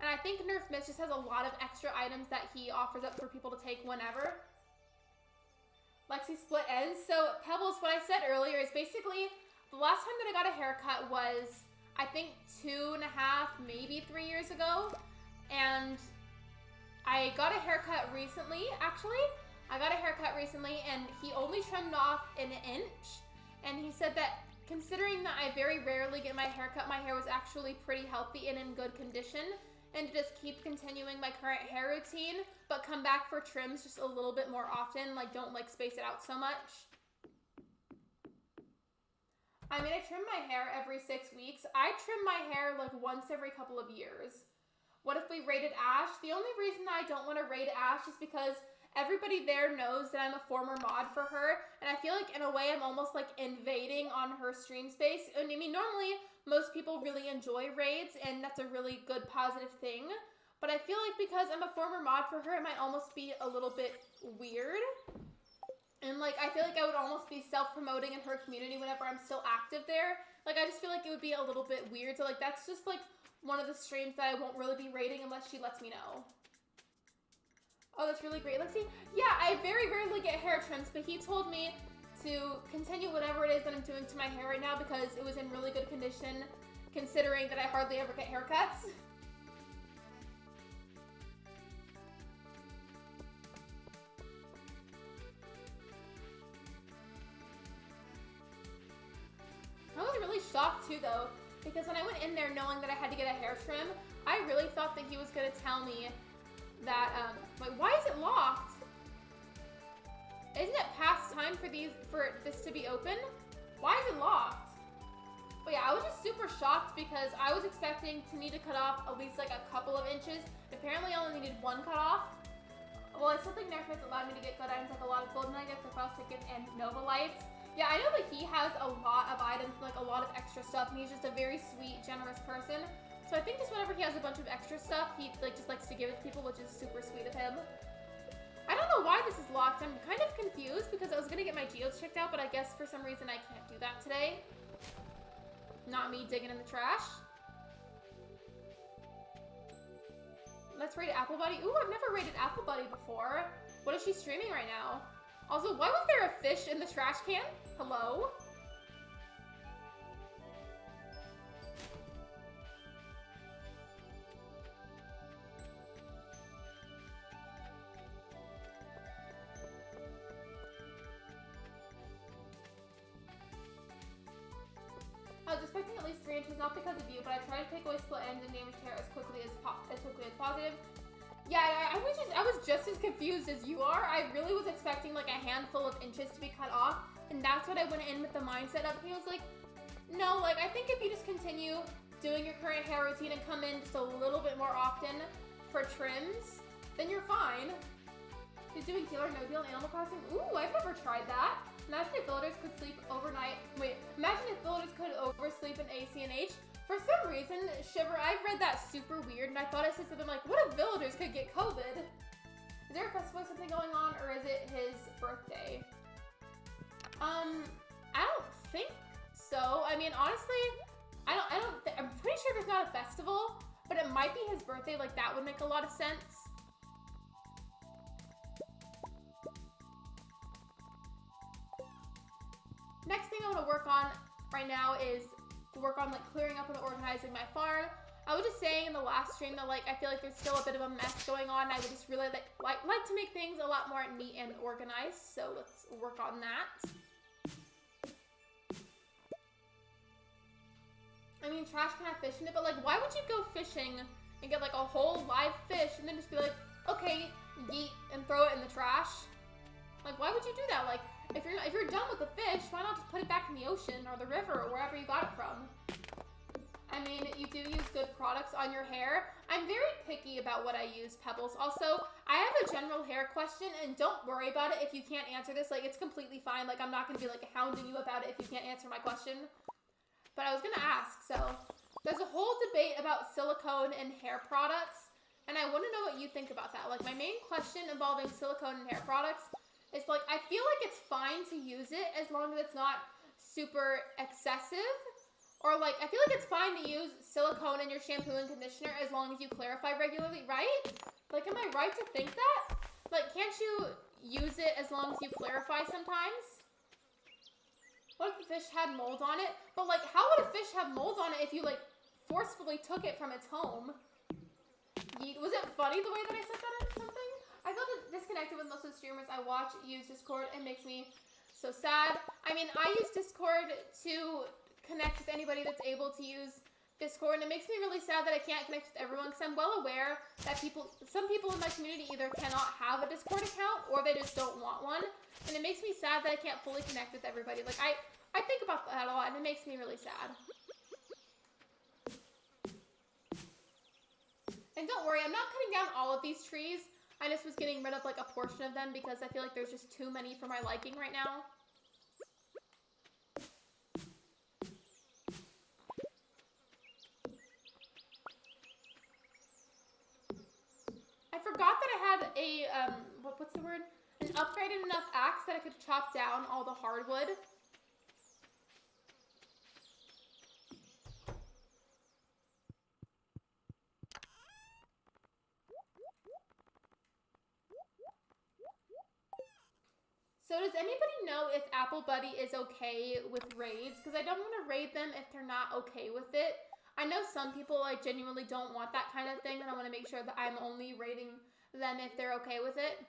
S1: And I think Nerf Myth just has a lot of extra items that he offers up for people to take whenever. Lexi split ends. So, Pebbles, what I said earlier is basically, the last time that I got a haircut was, I think, 2.5, maybe 3 years ago. And I got a haircut recently, actually. I got a haircut recently, and he only trimmed off an inch. And he said that considering that I very rarely get my hair cut, my hair was actually pretty healthy and in good condition. And to just keep continuing my current hair routine, but come back for trims just a little bit more often. Like, don't, like, space it out so much. I mean, I trim my hair every 6 weeks. I trim my hair, like, once every couple of years. What if we raided Ash? The only reason I don't want to raid Ash is because everybody there knows that I'm a former mod for her, and I feel like in a way I'm almost like invading on her stream space. And I mean, normally most people really enjoy raids, and that's a really good positive thing. But I feel like because I'm a former mod for her, it might almost be a little bit weird. And like, I feel like I would almost be self-promoting in her community whenever I'm still active there. Like, I just feel like it would be a little bit weird. So like, that's just like one of the streams that I won't really be raiding unless she lets me know. Oh, that's really great, Lexi. Yeah, I very rarely get hair trims, but he told me to continue whatever it is that I'm doing to my hair right now because it was in really good condition, considering that I hardly ever get haircuts. I was really shocked too, though, because when I went in there knowing that I had to get a hair trim, I really thought that he was going to tell me that, like, why is it locked? Isn't it past time for this to be open? Why is it locked? But yeah, I was just super shocked because I was expecting to need to cut off at least like a couple of inches. Apparently I only needed one cut off. Well, I still think Nerf Myth allowed me to get good items like a lot of golden nuggets, across tickets, and Nova Lights. Yeah, I know that he has a lot of items, like a lot of extra stuff, and he's just a very sweet, generous person. So I think just whenever he has a bunch of extra stuff, he like just likes to give it to people, which is super sweet of him. I don't know why this is locked. I'm kind of confused because I was gonna get my geodes checked out, but I guess for some reason I can't do that today. Not me digging in the trash. Let's rate Apple Buddy. Ooh, I've never rated Apple Buddy before. What is she streaming right now? Also, why was there a fish in the trash can? Hello? I was expecting at least 3 inches, not because of you, but I tried to take away split ends and damaged hair as quickly as positive. Yeah, I was just as confused as you are. I really was expecting like a handful of inches to be cut off, and that's what I went in with the mindset of. He was like, no, like I think if you just continue doing your current hair routine and come in just a little bit more often for trims, then you're fine. He's doing deal or no deal in Animal Crossing. Ooh, I've never tried that. Imagine if villagers could sleep overnight. Wait, imagine if villagers could oversleep in ACNH. For some reason, Shiver, I've read that super weird, and I thought it said something like, what if villagers could get COVID? Is there a festival or something going on, or is it his birthday? I don't think so. I mean, honestly, I'm pretty sure there's not a festival, but it might be his birthday. Like, that would make a lot of sense. Next thing I want to work on right now is to work on like clearing up and organizing my farm. I was just saying in the last stream that like I feel like there's still a bit of a mess going on. I would just really like to make things a lot more neat and organized. So let's work on that. I mean, trash can have fish in it, but like, why would you go fishing and get like a whole live fish and then just be like, okay, yeet, and throw it in the trash? Like, why would you do that? Like, if you're done with the fish, why not just put it back in the ocean or the river or wherever you got it from? I mean, you do use good products on your hair. I'm very picky about what I use, Pebbles. Also, I have a general hair question, and don't worry about it if you can't answer this. Like, it's completely fine. Like, I'm not going to be, like, hounding you about it if you can't answer my question. But I was going to ask, so there's a whole debate about silicone and hair products, and I want to know what you think about that. Like, my main question involving silicone and hair products is, like, I feel like it's fine to use it as long as it's not super excessive. Or, like, I feel like it's fine to use silicone in your shampoo and conditioner as long as you clarify regularly, right? Like, am I right to think that? Like, can't you use it as long as you clarify sometimes? What if the fish had mold on it? But, like, how would a fish have mold on it if you, like, forcefully took it from its home? Was it funny the way that I said that or something? I feel disconnected with most of the streamers I watch use Discord. It makes me so sad. I mean, I use Discord to connect with anybody that's able to use Discord, and it makes me really sad that I can't connect with everyone, because I'm well aware that some people in my community either cannot have a Discord account or they just don't want one, and it makes me sad that I can't fully connect with everybody. Like, I think about that a lot, and it makes me really sad. And don't worry, I'm not cutting down all of these trees. I just was getting rid of, like, a portion of them because I feel like there's just too many for my liking right now. I forgot that I had a, what's the word? An upgraded enough axe that I could chop down all the hardwood. So does anybody know if Apple Buddy is okay with raids? Because I don't want to raid them if they're not okay with it. I know some people, like, genuinely don't want that kind of thing, and I want to make sure that I'm only raiding them if they're okay with it.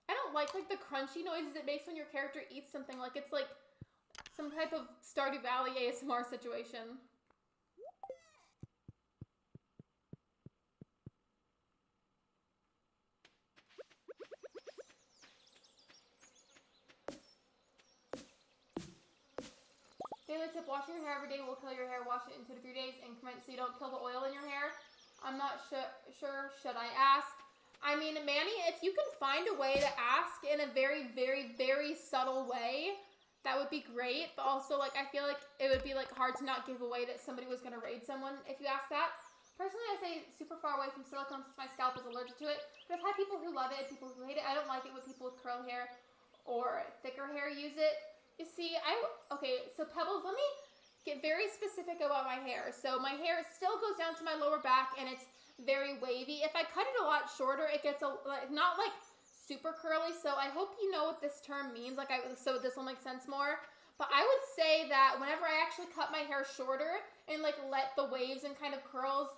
S1: I don't like the crunchy noises it makes when your character eats something. Like, it's like some type of Stardew Valley ASMR situation. Daily tip, washing your hair every day will kill your hair. Wash it in 2 to 3 days increments so you don't kill the oil in your hair. I'm not sure. Should I ask? I mean, Manny, if you can find a way to ask in a very, very, very subtle way, that would be great. But also, like, I feel like it would be, like, hard to not give away that somebody was going to raid someone if you ask that. Personally, I say super far away from silicone since my scalp is allergic to it. But I've had people who love it and people who hate it. I don't like it when people with curly hair or thicker hair use it. You see, okay, so Pebbles, let me get very specific about my hair. So my hair still goes down to my lower back and it's very wavy. If I cut it a lot shorter, it gets not like super curly. So I hope you know what this term means. So this will make sense more. But I would say that whenever I actually cut my hair shorter and like let the waves and kind of curls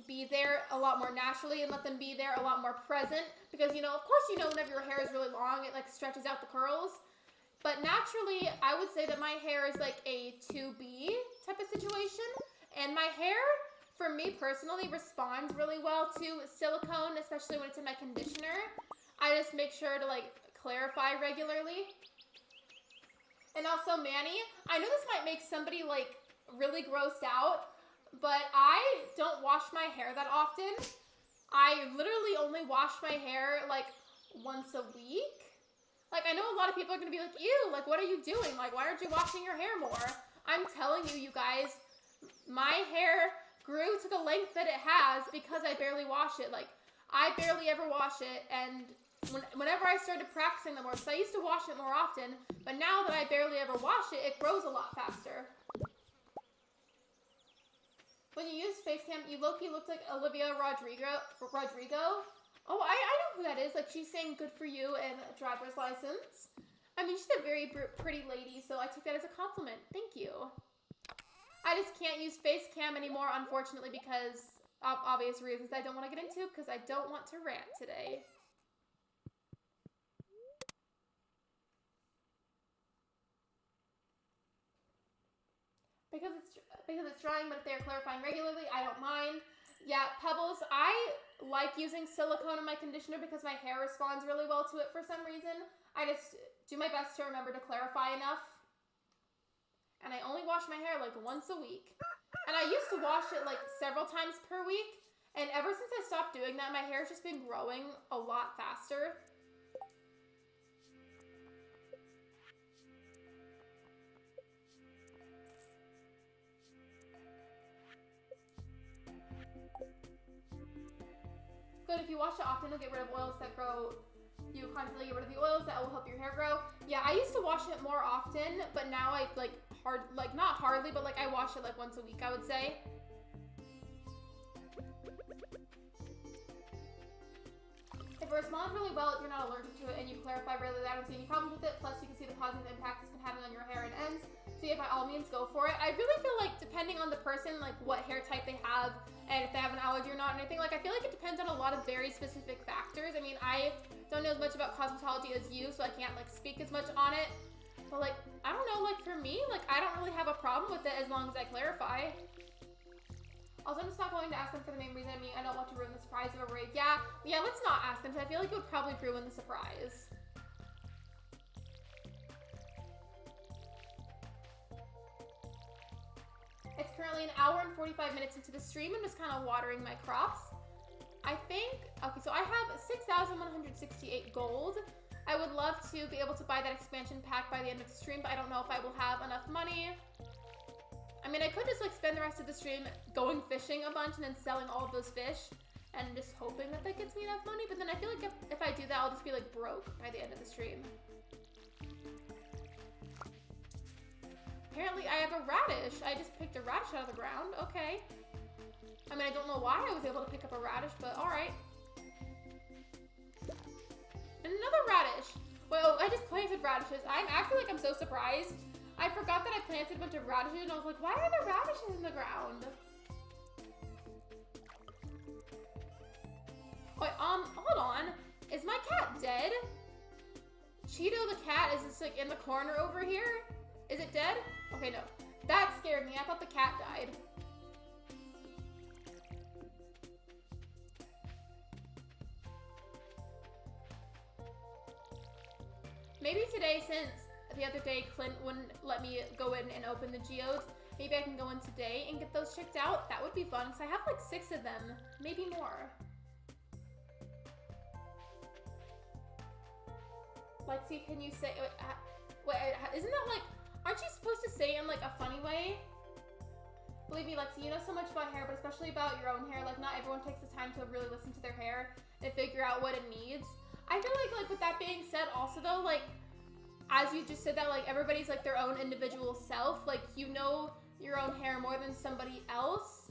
S1: be there a lot more naturally and let them be there a lot more present, because, you know, of course, you know, whenever your hair is really long, it like stretches out the curls. But naturally, I would say that my hair is like a 2B type of situation. And my hair, for me personally, responds really well to silicone, especially when it's in my conditioner. I just make sure to like clarify regularly. And also, Manny, I know this might make somebody like really grossed out, but I don't wash my hair that often. I literally only wash my hair like once a week. Like, I know a lot of people are going to be like, ew, like, what are you doing? Like, why aren't you washing your hair more? I'm telling you, you guys, my hair grew to the length that it has because I barely wash it. Like, I barely ever wash it, and whenever I started practicing the more, because I used to wash it more often, but now that I barely ever wash it, it grows a lot faster. When you use Facecam, you look like Olivia Rodrigo. Oh, I know who that is. Like, she's saying good for you and driver's license. I mean, she's a very pretty lady, so I took that as a compliment. Thank you. I just can't use Facecam anymore, unfortunately, because of obvious reasons I don't want to get into, because I don't want to rant today. Because it's drying, but if they're clarifying regularly, I don't mind. Yeah, Pebbles, I like using silicone in my conditioner because my hair responds really well to it for some reason. I just do my best to remember to clarify enough. And I only wash my hair like once a week. And I used to wash it like several times per week. And ever since I stopped doing that, my hair's just been growing a lot faster. Good, if you wash it often, you'll get rid of oils that grow. You constantly get rid of the oils that will help your hair grow. Yeah, I used to wash it more often, but now I not hardly, but like I wash it like once a week, I would say. If it responds really well, if you're not allergic to it, and you clarify really that I don't see any problems with it, plus you can see the positive impact it's been having on your hair and ends, so yeah, by all means, go for it. I really feel like, depending on the person, like what hair type they have, and if they have an allergy or not, and anything, like I feel like it depends on a lot of very specific factors. I mean, I don't know as much about cosmetology as you, so I can't like speak as much on it, but like, I don't know, like for me, like I don't really have a problem with it as long as I clarify. Also, I'm just not going to ask them for the main reason. I mean, I don't want to ruin the surprise of a raid. Yeah, let's not ask them, because I feel like it would probably ruin the surprise. It's currently an hour and 45 minutes into the stream. I'm just kind of watering my crops. I think, okay, so I have 6,168 gold. I would love to be able to buy that expansion pack by the end of the stream, but I don't know if I will have enough money. I mean, I could just like spend the rest of the stream going fishing a bunch and then selling all of those fish and just hoping that that gets me enough money. But then I feel like if I do that, I'll just be like broke by the end of the stream. Apparently I have a radish. I just picked a radish out of the ground. Okay. I mean, I don't know why I was able to pick up a radish, but all right. And another radish. Well, I just planted radishes. I'm so surprised. I forgot that I planted a bunch of radishes and I was like, why are there radishes in the ground? Wait, hold on. Is my cat dead? Cheeto the cat is just like in the corner over here. Is it dead? Okay, no. That scared me. I thought the cat died. Maybe today, since the other day Clint wouldn't let me go in and open the geodes, maybe I can go in today and get those checked out. That would be fun, because I have like 6 of them, maybe more. Lexi, can you say, wait, isn't that like, aren't you supposed to say it in like a funny way? Believe me, Lexi, you know so much about hair, but especially about your own hair. Like, not everyone takes the time to really listen to their hair and figure out what it needs. I feel like with that being said, also though, like, as you just said that, like, everybody's like their own individual self. Like, you know your own hair more than somebody else.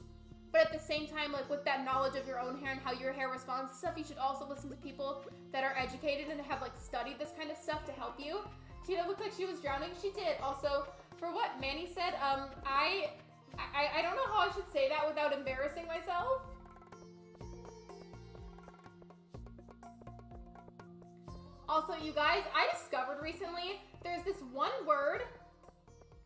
S1: But at the same time, like, with that knowledge of your own hair and how your hair responds to stuff, you should also listen to people that are educated and have, like, studied this kind of stuff to help you. Tina looked like she was drowning. She did. Also, for what Manny said, I don't know how I should say that without embarrassing myself. Also, you guys, I discovered recently there's this one word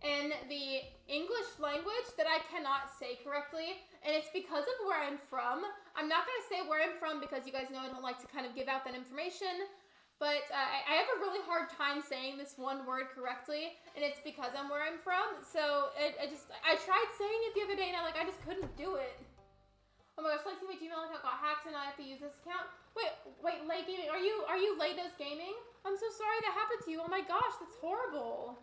S1: in the English language that I cannot say correctly, and it's because of where I'm from. I'm not going to say where I'm from because you guys know I don't like to kind of give out that information, but I have a really hard time saying this one word correctly, and it's because I'm where I'm from. So I tried saying it the other day, and I just couldn't do it. Oh my gosh, Lexi, my Gmail account got hacked, and I have to use this account. Wait, Lay Gaming, are you Laydos Gaming? I'm so sorry that happened to you. Oh my gosh, that's horrible.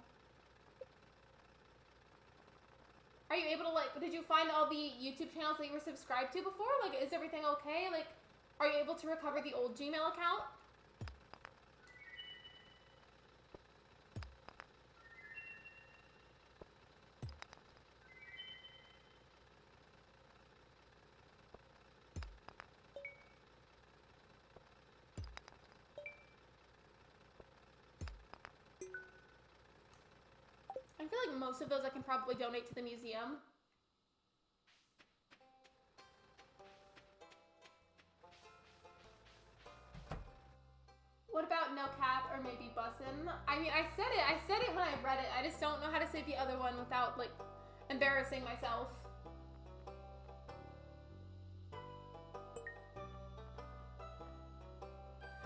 S1: Are you able to, like, did you find all the YouTube channels that you were subscribed to before? Like, is everything okay? Like, are you able to recover the old Gmail account? I feel like most of those I can probably donate to the museum. What about no cap or maybe bussin'? I mean, I said it when I read it. I just don't know how to say the other one without, like, embarrassing myself.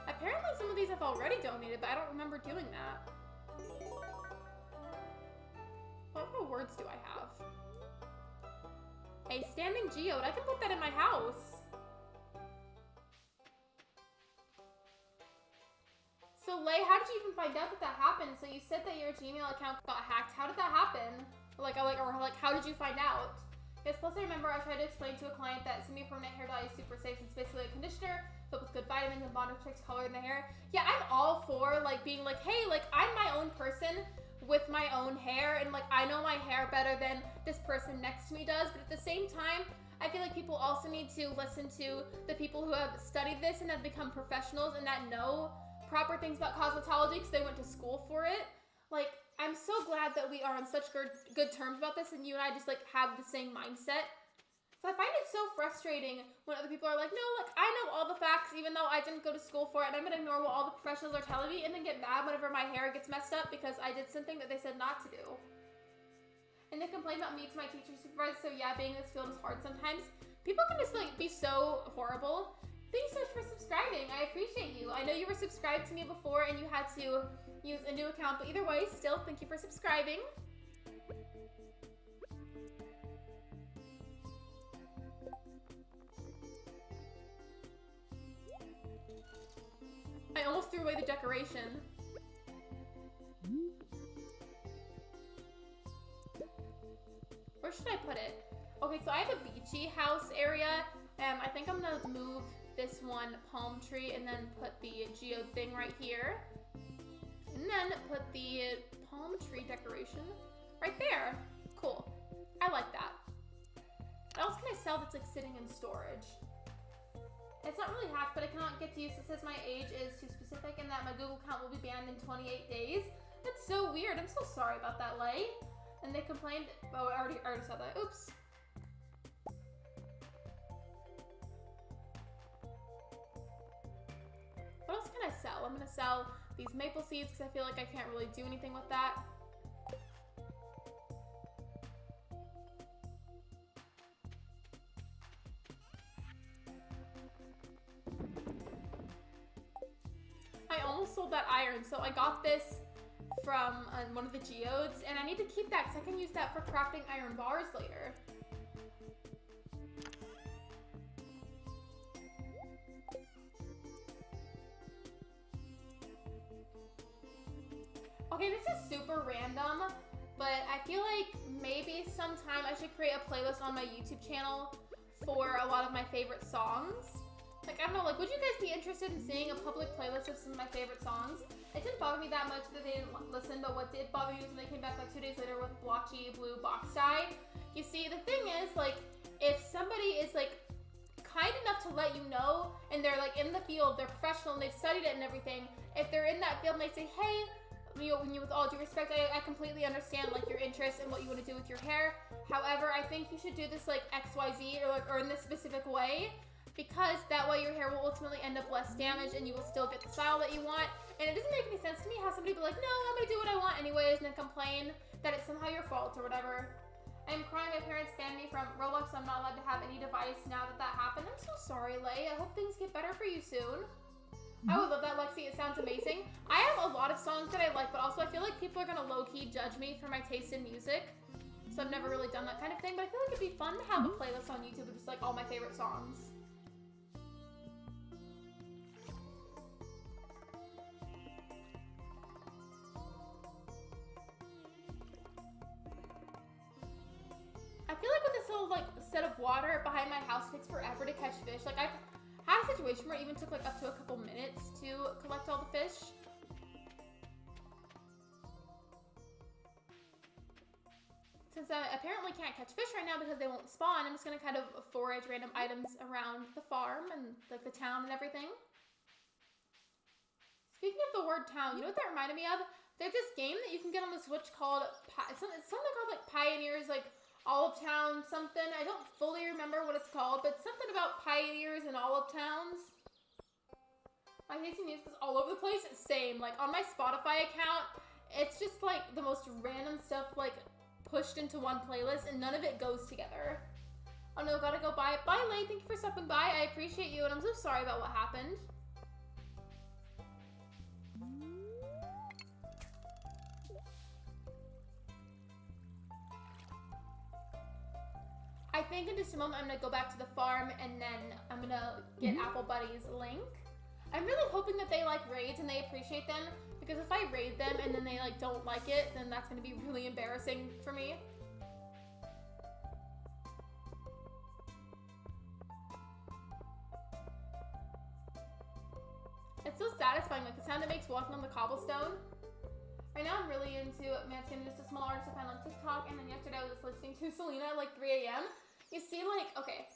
S1: Apparently some of these I've already donated, but I don't remember doing that. What birds do I have? A standing geode. I can put that in my house. So, Lay, how did you even find out that that happened? So you said that your Gmail account got hacked. How did that happen? Or how did you find out? Yes, plus I remember I tried to explain to a client that semi-permanent hair dye is super safe. It's basically a conditioner filled with good vitamins and bond protects color in the hair. Yeah, I'm all for like being like, hey, like I'm my own person with my own hair, and like I know my hair better than this person next to me does. But at the same time, I feel like people also need to listen to the people who have studied this and have become professionals and that know proper things about cosmetology because they went to school for it. Like, I'm so glad that we are on such good terms about this and you and I just like have the same mindset. So I find it so frustrating when other people are like, no, look, I know all the facts even though I didn't go to school for it, and I'm gonna ignore what all the professionals are telling me and then get mad whenever my hair gets messed up because I did something that they said not to do. And they complain about me to my teacher supervisor, so yeah, being in this field is hard sometimes. People can just like be so horrible. Thank you so much for subscribing. I appreciate you. I know you were subscribed to me before and you had to use a new account, but either way, still, thank you for subscribing. I almost threw away the decoration. Where should I put it? Okay, so I have a beachy house area. I think I'm gonna move this one palm tree and then put the geode thing right here. And then put the palm tree decoration right there. Cool. I like that. What else can I sell that's like sitting in storage? It's not really hacked, but I cannot get to use. It says my age is too specific and that my Google account will be banned in 28 days. That's so weird. I'm so sorry about that, Lay. And they complained. Oh, I already saw that. Oops. What else can I sell? I'm gonna sell these maple seeds because I feel like I can't really do anything with that. I almost sold that iron, so I got this from one of the geodes, and I need to keep that because I can use that for crafting iron bars later. Okay, this is super random, but I feel like maybe sometime I should create a playlist on my YouTube channel for a lot of my favorite songs. Like, I don't know, like, would you guys be interested in seeing a public playlist of some of my favorite songs? It didn't bother me that much that they didn't listen, but what did bother me was when they came back like 2 days later with blotchy blue box dye. You see, the thing is, like, if somebody is, like, kind enough to let you know, and they're, like, in the field, they're professional, and they've studied it and everything, if they're in that field and they say, hey, with all due respect, I completely understand like your interest and what you want to do with your hair. However, I think you should do this like XYZ or in this specific way, because that way your hair will ultimately end up less damaged and you will still get the style that you want. And it doesn't make any sense to me how somebody be like, no, I'm gonna do what I want anyways, and then complain that it's somehow your fault or whatever. I'm crying. My parents banned me from Roblox, so I'm not allowed to have any device now that that happened. I'm so sorry, Lay. I hope things get better for you soon. I would love that, Lexi. It sounds amazing. I have a lot of songs that I like, but also I feel like people are gonna low-key judge me for my taste in music. So I've never really done that kind of thing, but I feel like it'd be fun to have a playlist on YouTube with just like all my favorite songs. I feel like with this little like set of water behind my house, it takes forever to catch fish. Like I've had a situation where it even took like up to a couple minutes to collect all the fish. Since I apparently can't catch fish right now because they won't spawn, I'm just gonna kind of forage random items around the farm and like the town and everything. Speaking of the word town, you know what that reminded me of? There's this game that you can get on the Switch called, it's something called like Pioneers, like Olive Town something. I don't fully remember what it's called, but something about pioneers and olive towns. My tasting music is all over the place. Same. Like on my Spotify account, it's just like the most random stuff like pushed into one playlist and none of it goes together. Oh no, gotta go buy it. Bye, Lane. Thank you for stopping by. I appreciate you and I'm so sorry about what happened. I think in just a moment I'm gonna go back to the farm and then I'm gonna get Apple Buddy's link. I'm really hoping that they like raids and they appreciate them, because if I raid them and then they like don't like it, then that's gonna be really embarrassing for me. It's so satisfying, like the sound it makes walking on the cobblestone. Right now I'm really into Manskin, just a small artist I found on TikTok, and then yesterday I was listening to Selena at like 3 a.m. You see, like, okay,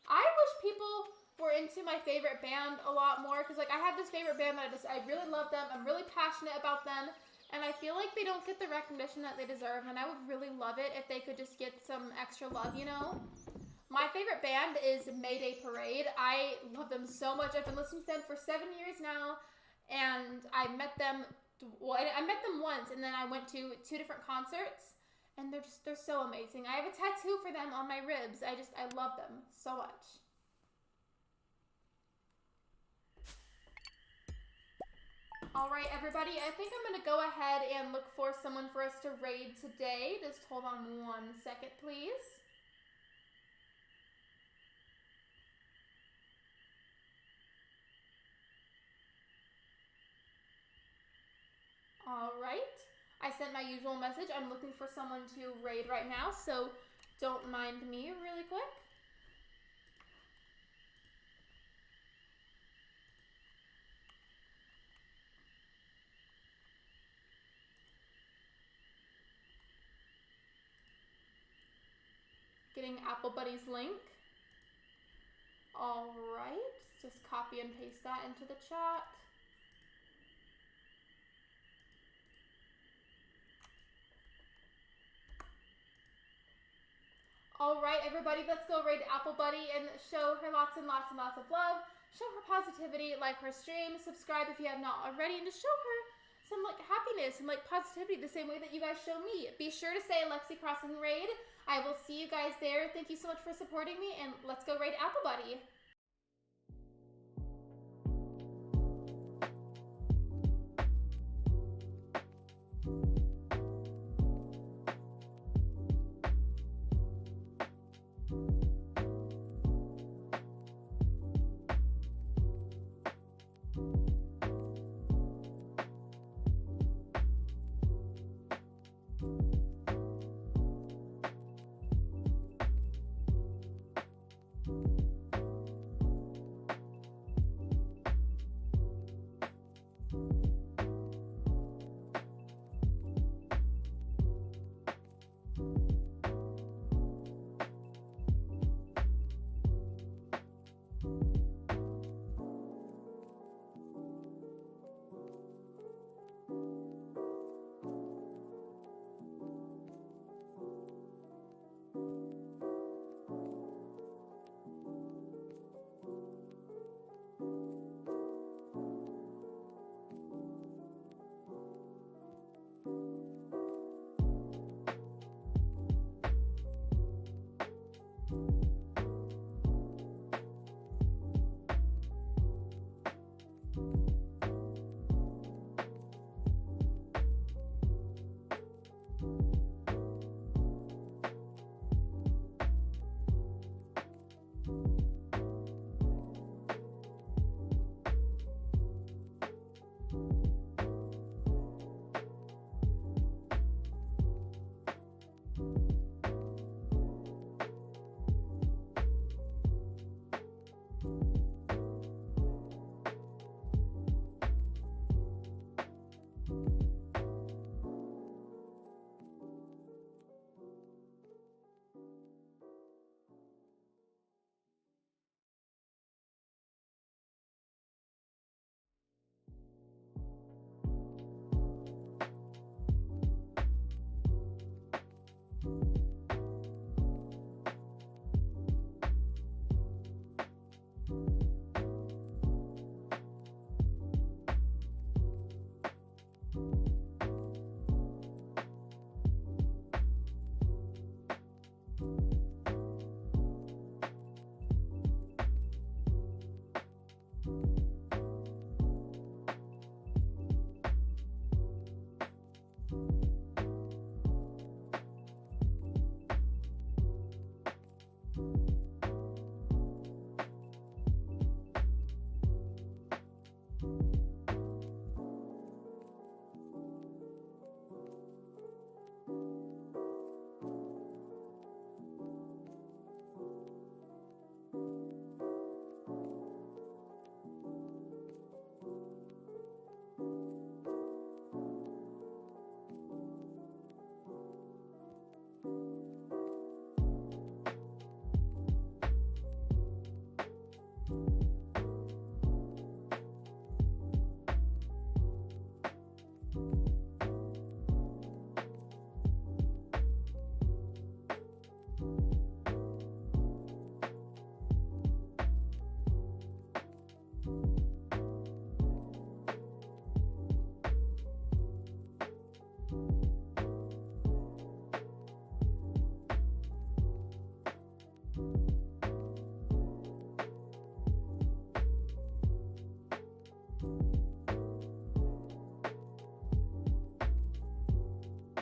S1: I wish people were into my favorite band a lot more, because like I have this favorite band that I really love them, I'm really passionate about them, and I feel like they don't get the recognition that they deserve, and I would really love it if they could just get some extra love, you know? My favorite band is Mayday Parade. I love them so much. I've been listening to them for 7 years now, and I met them, well, I met them once, and then I went to 2 different concerts, and they're so amazing. I have a tattoo for them on my ribs. I love them so much. All right, everybody, I think I'm gonna go ahead and look for someone for us to raid today. Just hold on 1 second, please. All right, I sent my usual message. I'm looking for someone to raid right now, so don't mind me really quick. Getting Apple Buddy's link. All right, just copy and paste that into the chat. All right, everybody, let's go raid Apple Buddy and show her lots and lots and lots of love. Show her positivity, like her stream, subscribe if you have not already, and just show her some like happiness and like positivity the same way that you guys show me. Be sure to say Lexi Crossing raid. I will see you guys there. Thank you so much for supporting me, and let's go raid Apple Buddy.